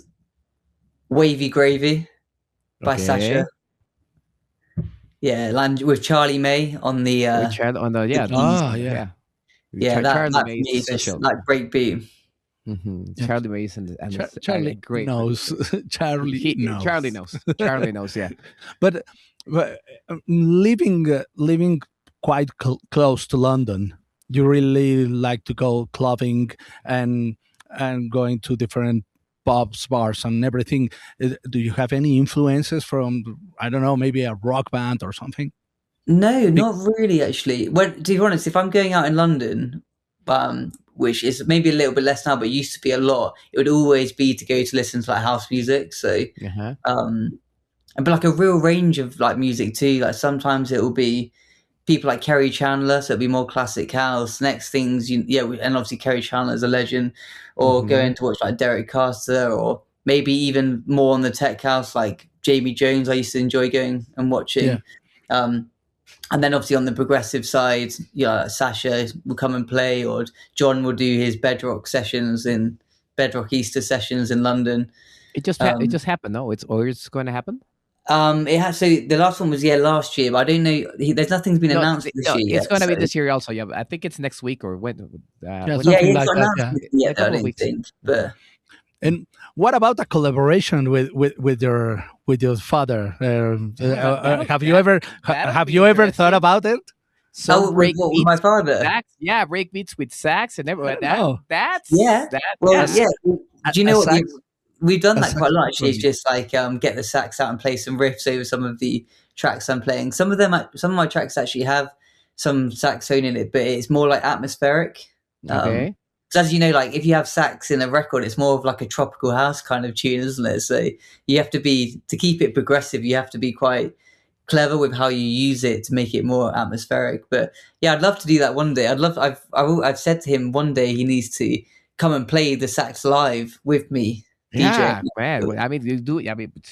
Speaker 3: Wavy Gravy by Sasha. Yeah, with Charlie May on the
Speaker 1: Charlie
Speaker 3: May is just like breakbeat.
Speaker 1: Charlie May and
Speaker 2: Charlie
Speaker 1: great
Speaker 2: knows. Charlie knows.
Speaker 1: Charlie knows. Charlie knows. Yeah,
Speaker 2: but living quite close to London, you really like to go clubbing and going to different pubs, bars, and everything. Do you have any influences from, I don't know, maybe a rock band or something?
Speaker 3: No, not really, actually. Well, to be honest, if I'm going out in London, which is maybe a little bit less now, but used to be a lot, it would always be to go to listen to like house music. So, but like a real range of like music too. Like sometimes it will be people like Kerry Chandler, so it'll be more classic house. Next things, and obviously Kerry Chandler is a legend. Or going to watch like Derek Carter, or maybe even more on the tech house, like Jamie Jones. I used to enjoy going and watching. And then obviously on the progressive side, Sasha will come and play, or John will do his bedrock Easter sessions in London.
Speaker 1: It just happened. No, it's going to happen.
Speaker 3: It has. So the last one was last year, but I don't know. There's nothing's been announced this year.
Speaker 1: It's going to be this year also. Yeah, I think it's next week or when.
Speaker 2: Something like that.
Speaker 3: Yeah, I don't think. But
Speaker 2: and what about a collaboration with your father? Have you ever thought about it?
Speaker 3: So with my father?
Speaker 1: Sax? Yeah, break beats with sax and everything. That's
Speaker 3: yeah. Do you know what? We've done that quite a lot. Actually, it's just like get the sax out and play some riffs over some of the tracks I'm playing. Some of my tracks actually have some saxophone in it, but it's more like atmospheric.
Speaker 1: Okay.
Speaker 3: Because as you know, like if you have sax in a record, it's more of like a tropical house kind of tune, isn't it? So you have to keep it progressive, you have to be quite clever with how you use it to make it more atmospheric. But yeah, I'd love to do that one day. I've said to him one day he needs to come and play the sax live with me.
Speaker 1: Yeah, man. I mean,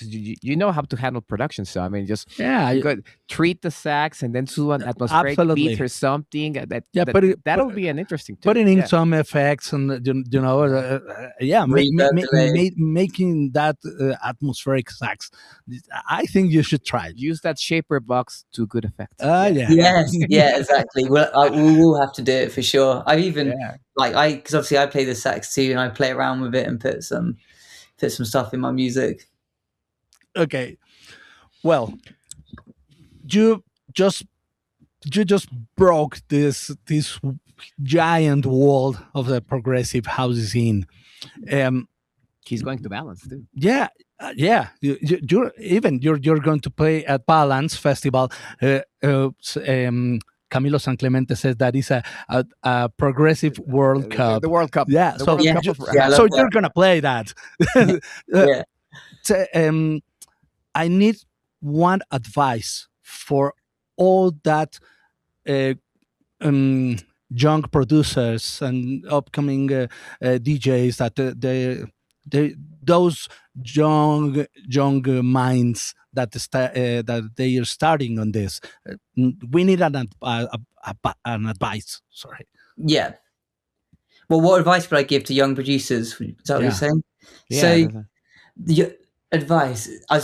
Speaker 1: you know how to handle production, so I mean, just you could treat the sax and then do an atmospheric beat or something. That'll be an interesting.
Speaker 2: Putting in some effects and making that atmospheric sax. I think you should try it.
Speaker 1: Use that shaper box to good effect.
Speaker 3: Yes, exactly. Well, we will have to do it for sure. I've even because obviously I play the sax too, and I play around with it and put some stuff in my music.
Speaker 2: Okay. Well, you just broke this giant wall of the progressive house scene.
Speaker 1: He's going to Balance too.
Speaker 2: Yeah. You're going to play at Balance Festival. Camilo San Clemente says that is a progressive World Cup.
Speaker 1: The World Cup.
Speaker 2: Yeah. So you're going to play that. I need one advice for all that young producers and upcoming DJs that those young minds that they are starting on this. We need an advice. Sorry.
Speaker 3: Yeah. Well, what advice would I give to young producers? Is that what you're saying?
Speaker 1: Yeah.
Speaker 3: So, the advice. I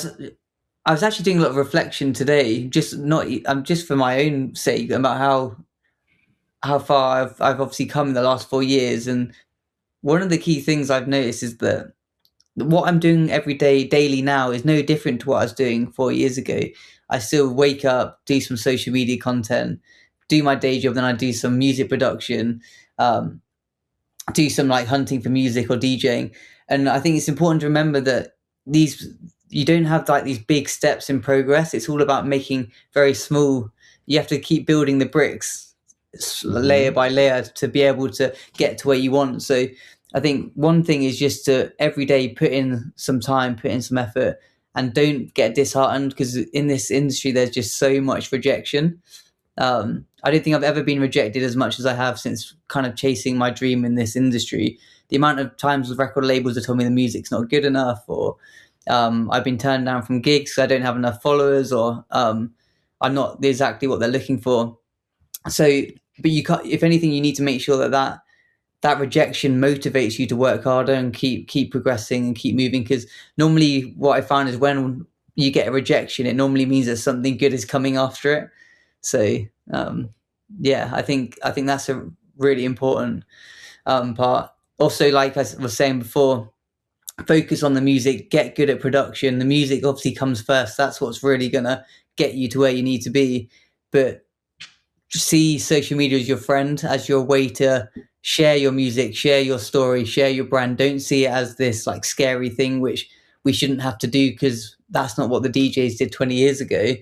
Speaker 3: was actually doing a lot of reflection today, just for my own sake, about how far I've obviously come in the last 4 years, and one of the key things I've noticed is that what I'm doing every day, daily now, is no different to what I was doing 4 years ago. I still wake up, do some social media content, do my day job, then I do some music production, do some like hunting for music or DJing. And I think it's important to remember that you don't have like these big steps in progress. It's all about making very small. You have to keep building the bricks layer by layer to be able to get to where you want. So I think one thing is just to every day put in some time, put in some effort, and don't get disheartened, because in this industry, there's just so much rejection. I don't think I've ever been rejected as much as I have since kind of chasing my dream in this industry. The amount of times with record labels have told me the music's not good enough, or I've been turned down from gigs because I don't have enough followers, or I'm not exactly what they're looking for. So, but you can't, if anything, you need to make sure that rejection motivates you to work harder and keep progressing and keep moving. Because normally what I find is when you get a rejection, it normally means that something good is coming after it. So I think that's a really important part. Also, like I was saying before, focus on the music, get good at production. The music obviously comes first. That's what's really gonna get you to where you need to be. But see social media as your friend, as your way to share your music, share your story, share your brand. Don't see it as this like scary thing, which we shouldn't have to do, because that's not what the DJs did 20 years ago.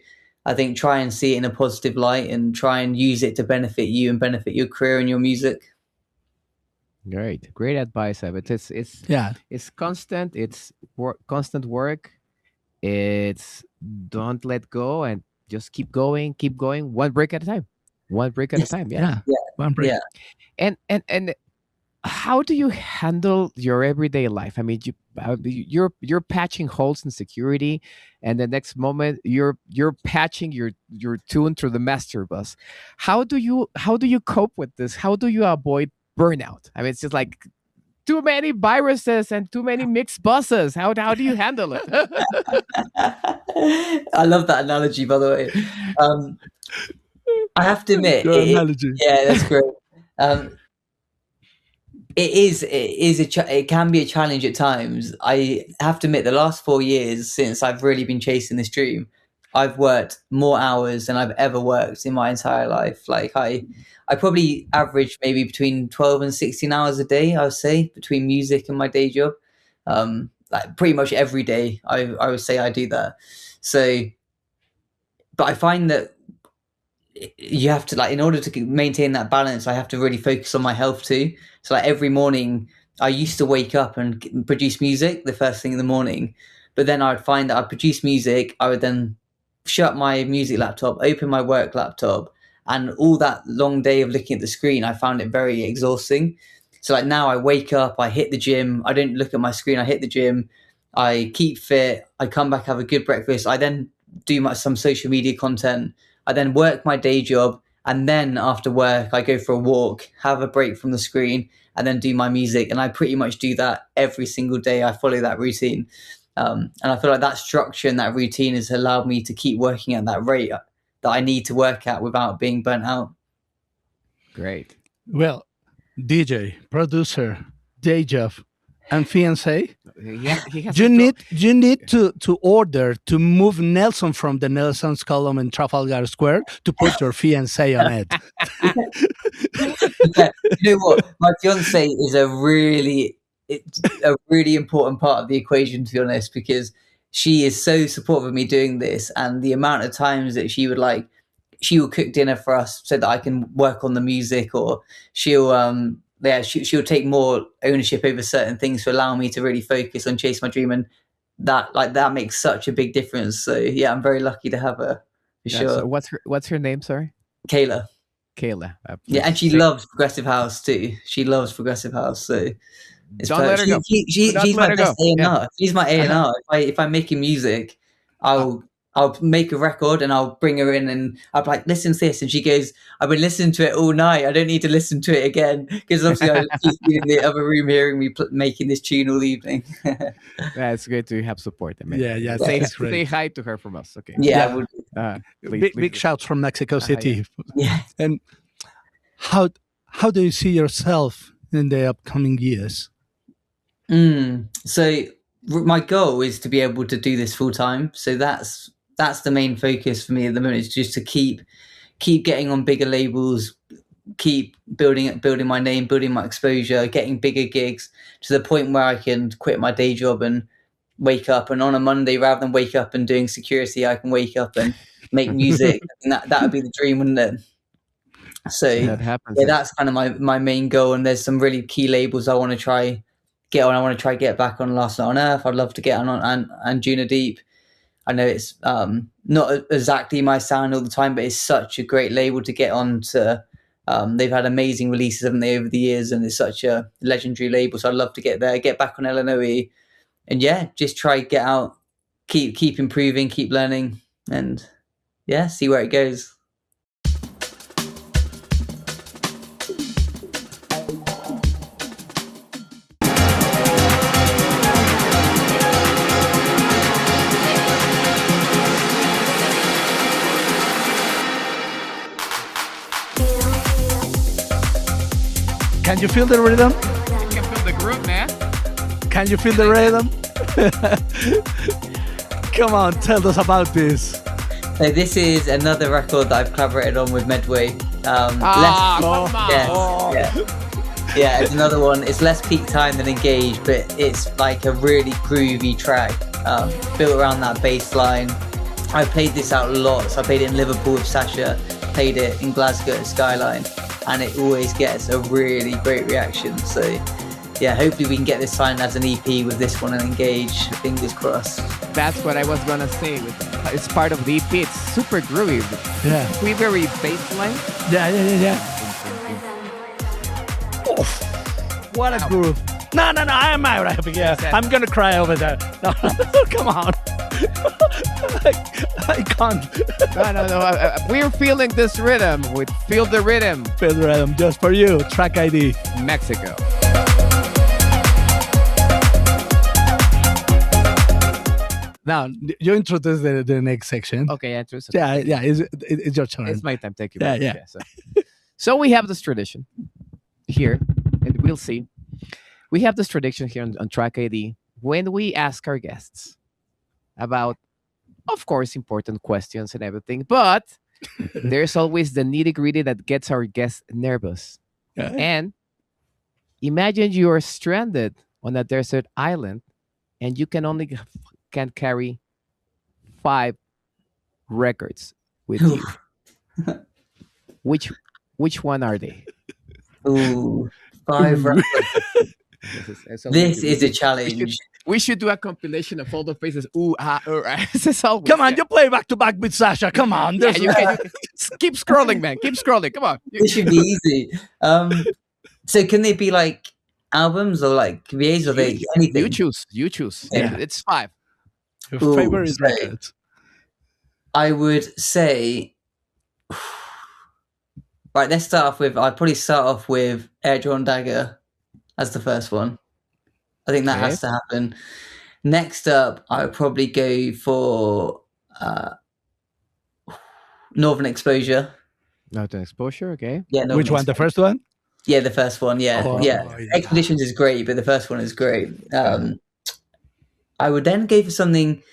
Speaker 3: I think try and see it in a positive light and try and use it to benefit you and benefit your career and your music.
Speaker 1: Great advice, Evan. It's constant. It's constant work. It's don't let go and just keep going, one break at a time. Yeah.
Speaker 2: One break.
Speaker 1: And how do you handle your everyday life? I mean, you're patching holes in security, and the next moment you're patching your tune through the master bus. How do you cope with this? How do you avoid burnout? I mean, it's just like too many viruses and too many mixed buses. How do you handle it?
Speaker 3: I love that analogy, by the way. I have to admit,
Speaker 2: Good analogy.
Speaker 3: yeah, that's great. It can be a challenge at times. I have to admit, the last 4 years since I've really been chasing this dream, I've worked more hours than I've ever worked in my entire life. Like I probably average maybe between 12 and 16 hours a day, I would say, between music and my day job. Like pretty much every day, I would say I do that. So, but I find that you have to, like, in order to maintain that balance, I have to really focus on my health too. So like every morning I used to wake up and produce music the first thing in the morning, but then I would find that I'd produce music, I would then shut my music laptop, open my work laptop, and all that long day of looking at the screen, I found it very exhausting. So like now I wake up, I hit the gym, I don't look at my screen, I hit the gym, I keep fit, I come back, have a good breakfast, I then do some social media content, I then work my day job, and then after work, I go for a walk, have a break from the screen, and then do my music. And I pretty much do that every single day. I follow that routine. And I feel like that structure and that routine has allowed me to keep working at that rate that I need to work at without being burnt out.
Speaker 1: Great.
Speaker 2: Well, DJ, producer, day job, and fiancé.
Speaker 1: Yeah, he has
Speaker 2: You
Speaker 1: to do-
Speaker 2: need to order to move Nelson from the Nelson's column in Trafalgar Square to put your fiancé on it.
Speaker 3: Yeah, you know what? My fiance is a really important part of the equation, to be honest, because she is so supportive of me doing this, and the amount of times that she will cook dinner for us so that I can work on the music, or she'll take more ownership over certain things to allow me to really focus on chase my dream, and that makes such a big difference. So yeah, I'm very lucky to have her, for
Speaker 1: Yeah,
Speaker 3: sure.
Speaker 1: so what's her name? Sorry,
Speaker 3: Kayla.
Speaker 1: Kayla.
Speaker 3: Yeah, and she loves progressive house too. She loves progressive house, so it's
Speaker 1: Don't let her go.
Speaker 3: she's
Speaker 1: Not
Speaker 3: my
Speaker 1: let her
Speaker 3: best
Speaker 1: go.
Speaker 3: A&R. She's my A&R. If I'm making music, I'll make a record and I'll bring her in and I'll be like, listen to this, and she goes, I've been listening to it all night. I don't need to listen to it again, because obviously she's been in the other room hearing me making this tune all evening.
Speaker 1: Yeah, it's great to have support. I mean,
Speaker 2: Yeah,
Speaker 1: say,
Speaker 2: that's great.
Speaker 1: say hi to her from us. Okay.
Speaker 3: Yeah,
Speaker 2: Yeah.
Speaker 1: Please,
Speaker 2: Big shouts from Mexico City.
Speaker 3: yeah.
Speaker 2: And how do you see yourself in the upcoming years?
Speaker 3: So my goal is to be able to do this full time. So that's the main focus for me at the moment, is just to keep getting on bigger labels, keep building my name, building my exposure, getting bigger gigs, to the point where I can quit my day job and wake up, and on a Monday, rather than wake up and doing security, I can wake up and make music. And that would be the dream, wouldn't it? So
Speaker 1: that happens.
Speaker 3: yeah, that's kind of my main goal. And there's some really key labels I want to try get on. I want to try get back on Last Night on Earth. I'd love to get on and Juna Deep. I know it's not exactly my sound all the time, but it's such a great label to get on to. They've had amazing releases, haven't they, over the years, and it's such a legendary label. So I'd love to get there, get back on LNOE, and yeah, just try get out, keep improving, keep learning, and yeah, see where it goes.
Speaker 2: Can you feel the rhythm?
Speaker 1: You can feel the groove, man.
Speaker 2: Can you feel the rhythm? Come on, tell us about this.
Speaker 3: So this is another record that I've collaborated on with Medway.
Speaker 1: Come on.
Speaker 3: Yeah, it's another one. It's less peak time than Engage, but it's like a really groovy track, built around that bass line. I played this out a lot. So I played it in Liverpool with Sasha, played it in Glasgow at Skyline, and it always gets a really great reaction. So yeah, hopefully we can get this signed as an EP with this one and Engage. Fingers crossed.
Speaker 1: That's what I was gonna say. It's part of the EP. It's super groovy.
Speaker 2: Yeah.
Speaker 1: Quivery bass line.
Speaker 2: Yeah. what a groove. No, I'm out of here. I'm going to cry over there. No, come on. I can't.
Speaker 1: No. We're feeling this rhythm. We feel the rhythm.
Speaker 2: Feel the rhythm just for you. TRKID
Speaker 1: Mexico.
Speaker 2: Now, you introduce the next section.
Speaker 1: Okay, introduce.
Speaker 2: Yeah, it's your turn.
Speaker 1: It's my time. Thank you.
Speaker 2: Yeah.
Speaker 1: So we have this tradition here, and we'll see. We have this tradition here on TRKID when we ask our guests about, of course, important questions and everything, but there's always the nitty-gritty that gets our guests nervous.
Speaker 2: Yeah.
Speaker 1: And imagine you are stranded on a desert island and you can carry 5 records with you. Which one are they?
Speaker 3: Ooh, 5 records. This is a challenge.
Speaker 1: We should do a compilation of all the faces. Ooh,
Speaker 2: Come on, you play back to back with Sasha. Come on.
Speaker 1: Yeah, you can. Keep scrolling, man. Keep scrolling. Come on.
Speaker 3: This should be easy. So can they be like albums or like VAs or they anything?
Speaker 1: You choose. Yeah, it's 5.
Speaker 2: Your favorite records.
Speaker 3: I would say, right, let's start off with, I'd probably start off with Air Drawn Dagger as the first one. I think that has to happen. Next up, I would probably go for Northern Exposure.
Speaker 1: Northern Exposure, okay.
Speaker 3: Yeah.
Speaker 2: Which one? The first one?
Speaker 3: Yeah, the first one. Yeah, yeah. Expeditions is great, but the first one is great. I would then go for something.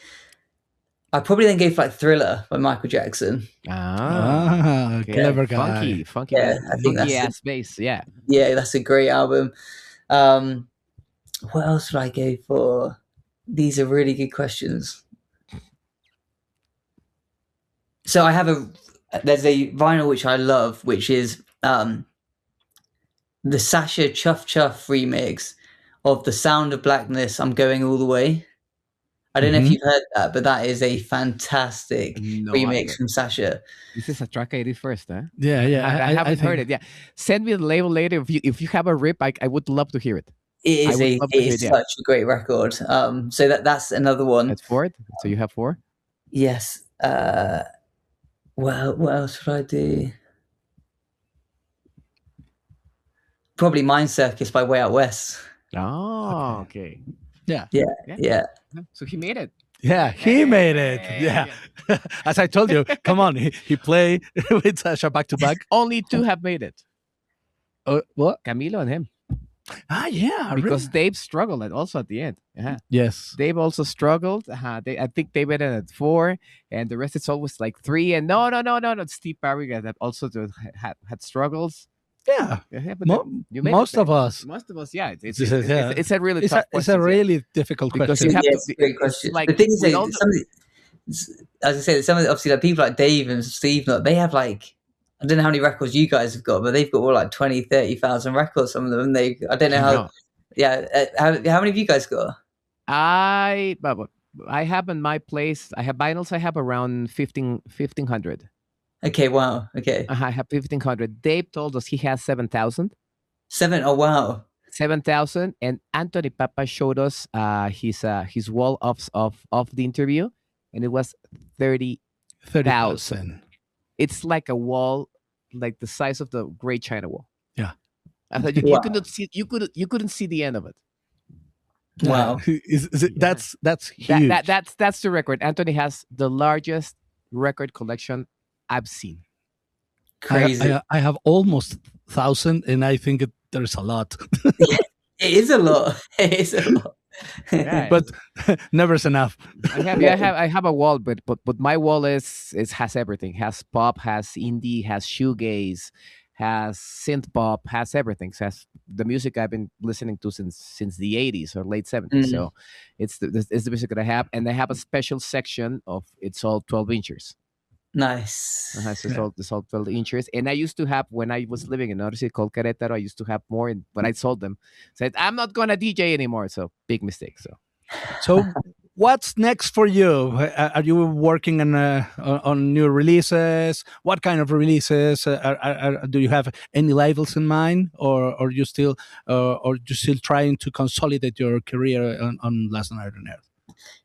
Speaker 3: I'd probably then go for like Thriller by Michael Jackson.
Speaker 1: Okay.
Speaker 2: Clever guy.
Speaker 1: Funky.
Speaker 3: Yeah, I think
Speaker 1: funky ass bass. Yeah.
Speaker 3: Yeah, that's a great album. What else would I go for? These are really good questions. So I have there's a vinyl which I love, which is the Sasha Chuff Chuff remix of The Sound of Blackness, I'm Going All the Way. I don't know if you've heard that, but that is a fantastic remix from Sasha.
Speaker 1: This is a TRKID first, huh?
Speaker 2: Yeah.
Speaker 1: I haven't heard it. Yeah, send me the label later if you have a rip. I would love to hear it.
Speaker 3: It is such a great record. So that's another one.
Speaker 1: That's 4. So you have 4.
Speaker 3: Yes. Well, what else would I do? Probably Mind Circus by Way Out West.
Speaker 1: Oh, okay.
Speaker 3: Yeah.
Speaker 1: So he made it.
Speaker 2: Yeah, he made it. Yeah. As I told you, come on, he played with Sasha back to back.
Speaker 1: Only 2 have made it.
Speaker 2: What?
Speaker 1: Camilo and him.
Speaker 2: Yeah.
Speaker 1: Because Dave struggled also at the end.
Speaker 2: Yes.
Speaker 1: Dave also struggled. I think they made it at 4, and the rest it's always like 3. And no. Steve Parry that also had struggles.
Speaker 2: Yeah. Most of us,
Speaker 1: yeah. It's a really tough question.
Speaker 2: It's a really difficult
Speaker 1: because
Speaker 2: question.
Speaker 1: You have
Speaker 3: it's a great question.
Speaker 1: Like,
Speaker 3: the thing is, as I said, some of the, obviously like people like Dave and Steve, they have like, I don't know how many records you guys have got, but they've got like 30,000 records. Some of them, I don't know how. Yeah, how many of you guys got?
Speaker 1: I have in my place. I have vinyls. I have around 1,500.
Speaker 3: Okay, wow. Okay.
Speaker 1: I have 1,500. Dave told us he has 7,000.
Speaker 3: 7? Oh, wow.
Speaker 1: 7,000. And Anthony Papa showed us his wall of the interview, and it was 30,000. It's like a wall, like the size of the Great China Wall.
Speaker 2: Yeah.
Speaker 1: I thought you couldn't see. You couldn't see the end of it.
Speaker 3: Wow.
Speaker 2: That's huge.
Speaker 1: That's the record. Anthony has the largest record collection I've seen.
Speaker 3: Crazy.
Speaker 2: I have almost 1,000, and I think there's a lot.
Speaker 3: Yeah, it is a lot. It is a lot.
Speaker 1: Yeah.
Speaker 2: But never's enough.
Speaker 1: I have a wall, but my wall has everything. Has pop, has indie, has shoegaze, has synth pop, has everything. It has the music I've been listening to since the 80s or late 70s. So it's the music that I have, and I have a special section of it's all 12 inches.
Speaker 3: Nice.
Speaker 1: It's all 12 inches. And I used to have, when I was living in another city called Querétaro, I used to have more. But I sold them. Said, I'm not going to DJ anymore. So big mistake. So
Speaker 2: what's next for you? Are you working on new releases? What kind of releases? Do you have any labels in mind, or you still trying to consolidate your career on Last Night on Earth?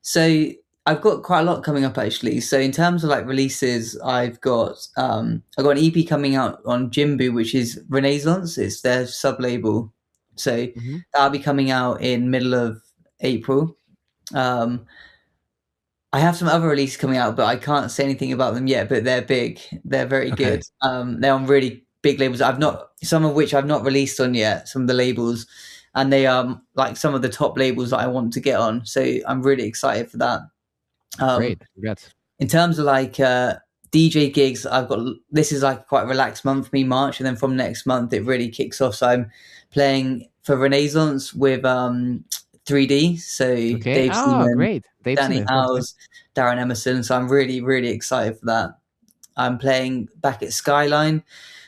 Speaker 3: So I've got quite a lot coming up actually. So in terms of like releases, I've got an EP coming out on Jimbu, which is Renaissance. It's their sub label. So that'll be coming out in middle of April. I have some other releases coming out, but I can't say anything about them yet. But they're big. They're very good. They're on really big labels. Some of which I've not released on yet. Some of the labels, and they are like some of the top labels that I want to get on. So I'm really excited for that.
Speaker 1: Great. Congrats.
Speaker 3: In terms of like DJ gigs, this is like quite a relaxed month for me, March, and then from next month it really kicks off. So I'm playing for Renaissance with 3D. So Dave Seaman,
Speaker 1: great.
Speaker 3: Danny Howes, Darren Emerson. So I'm really, really excited for that. I'm playing back at Skyline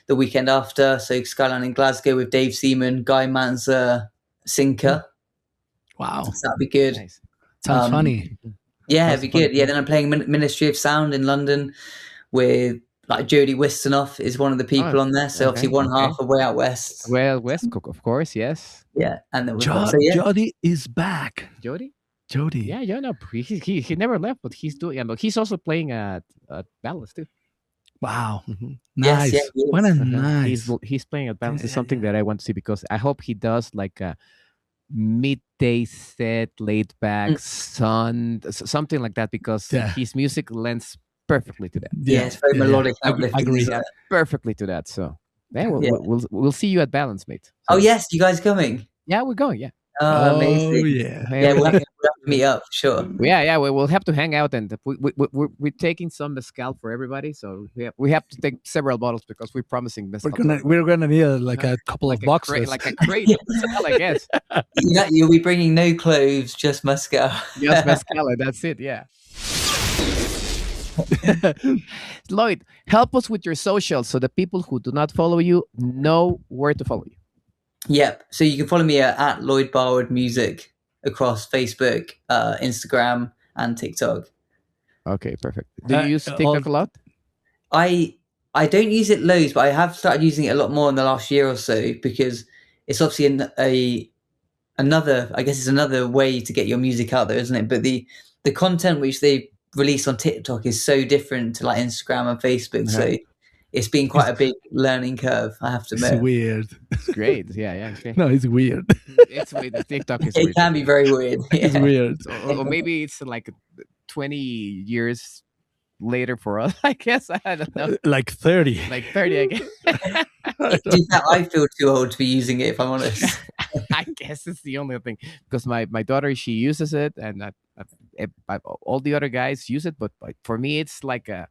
Speaker 3: the weekend after. So Skyline in Glasgow with Dave Seaman, Guy Manzer, Sinker.
Speaker 2: Wow.
Speaker 3: So that'd be good.
Speaker 2: Nice. Sounds funny.
Speaker 3: Yeah, it'd be good. Yeah, then I'm playing Ministry of Sound in London with like Jody Wisternoff is one of the people on there. So obviously one half of Way Out West.
Speaker 1: Way Out West, of course, yes.
Speaker 3: Yeah, and then
Speaker 2: Jody is back.
Speaker 1: Jody?
Speaker 2: Jody.
Speaker 1: Yeah, no, he never left, but he's doing. And he's also playing at Balance too.
Speaker 2: Wow, nice.
Speaker 3: Yes,
Speaker 2: what a nice.
Speaker 1: He's playing at Balance. It's something that I want to see because I hope he does like a midday set, laid back, something like that because his music lends perfectly to that.
Speaker 3: Yeah, it's very melodic.
Speaker 2: I agree.
Speaker 1: Perfectly to that. So we'll see you at Balance, mate. So,
Speaker 3: oh yes, you guys coming?
Speaker 1: Yeah, we're going. Yeah.
Speaker 3: Oh, amazing. Yeah, we'll have to meet up, sure.
Speaker 1: Yeah, we'll have to hang out, and we're taking some mezcal for everybody. So we have to take several bottles because we're promising mezcal.
Speaker 2: We're gonna need like a couple of boxes,
Speaker 1: like a crate of mezcal, I guess.
Speaker 3: You'll be bringing no clothes, just mezcal.
Speaker 1: Just mezcal, and that's it. Yeah. Lloyd, help us with your socials so the people who do not follow you know where to follow you.
Speaker 3: Yep. So you can follow me at Lloyd Barwood Music across Facebook, Instagram, and TikTok.
Speaker 1: Okay, perfect. Do you use TikTok a lot?
Speaker 3: I don't use it loads, but I have started using it a lot more in the last year or so because it's obviously another way to get your music out there, isn't it? But the content which they release on TikTok is so different to like Instagram and Facebook. So it's been quite a big learning curve, I have to admit.
Speaker 2: It's weird.
Speaker 1: It's great. Yeah. Okay.
Speaker 2: No, it's weird.
Speaker 1: It's weird. The TikTok is weird.
Speaker 3: It can be very weird.
Speaker 2: It's weird.
Speaker 1: Or maybe it's like 20 years later for us, I guess. I don't know.
Speaker 2: Like 30.
Speaker 1: Like 30, I guess.
Speaker 3: I feel too old to be using it, if I'm honest.
Speaker 1: I guess it's the only thing. Because my daughter, she uses it, and all the other guys use it. But for me, it's like a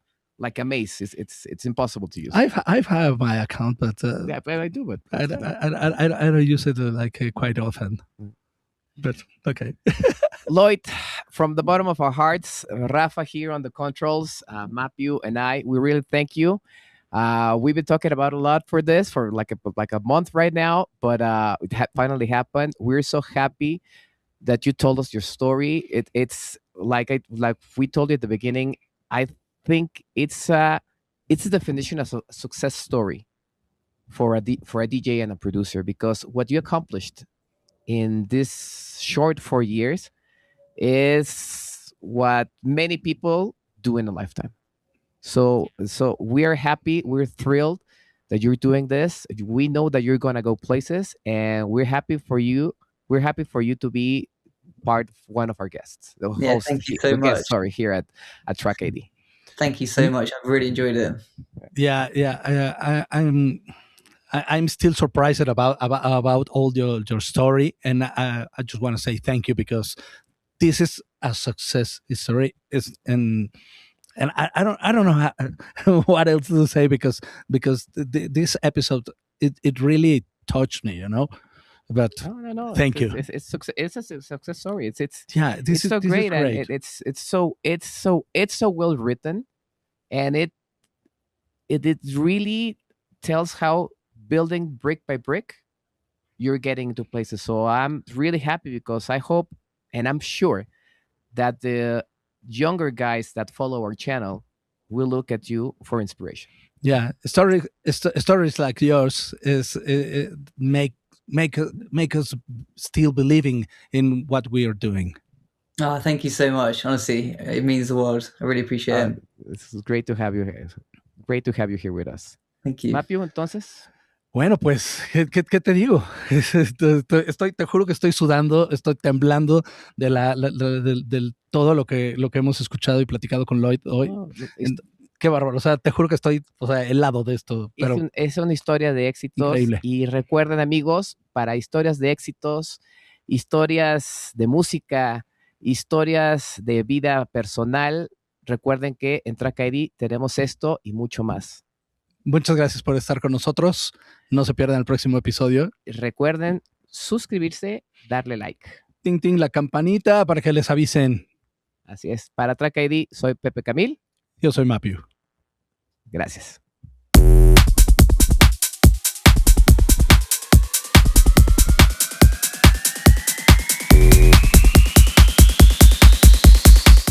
Speaker 1: maze. It's impossible to use.
Speaker 2: I've had my account, but
Speaker 1: yeah, but I do. But
Speaker 2: I don't use it quite often. But okay.
Speaker 1: Lloyd, from the bottom of our hearts, Rafa here on the controls, Matthew and I, we really thank you. We've been talking about a lot for this for like a month right now, but it finally happened. We're so happy that you told us your story. It's like we told you at the beginning. I think it's a definition of a success story for a DJ and a producer, because what you accomplished in this short 4 years is what many people do in a lifetime. So we are happy, we're thrilled that you're doing this. We know that you're gonna go places, and we're happy for you. We're happy for you to be part of one of our guests. The host,
Speaker 3: thank you so much.
Speaker 1: Here at TRKID.
Speaker 3: Thank you so much. I've really enjoyed it.
Speaker 2: Yeah. I'm still surprised about all your story, and I just want to say thank you, because this is a success story. And I don't know what else to say, because this episode it really touched me, But
Speaker 1: no.
Speaker 2: Thank you.
Speaker 1: It's a success story. This is
Speaker 2: so
Speaker 1: great,
Speaker 2: and
Speaker 1: it's so well written, and it really tells how building brick by brick you're getting into places. So I'm really happy, because I hope and I'm sure that the younger guys that follow our channel will look at you for inspiration.
Speaker 2: Yeah, stories like yours make us still believing in what we are doing.
Speaker 3: Oh, thank you so much. Honestly, it means the world. I really appreciate it.
Speaker 1: It's great to have you here. Great to have you here with us.
Speaker 3: Thank you.
Speaker 1: Mapio, entonces.
Speaker 2: Bueno, pues, ¿qué te digo? Te juro que estoy sudando, estoy temblando de todo lo que hemos escuchado y platicado con Lloyd hoy. Qué bárbaro, o sea, te juro que estoy, helado de esto. Pero
Speaker 1: es una historia de éxitos.
Speaker 2: Increíble.
Speaker 1: Y recuerden, amigos, para historias de éxitos, historias de música, historias de vida personal, recuerden que en TRKID tenemos esto y mucho más.
Speaker 2: Muchas gracias por estar con nosotros. No se pierdan el próximo episodio.
Speaker 1: Recuerden suscribirse, darle like.
Speaker 2: Ting, ting, la campanita para que les avisen.
Speaker 1: Así es. Para TRKID, soy Pepe Camil.
Speaker 2: Yo soy Mapio.
Speaker 1: Gracias.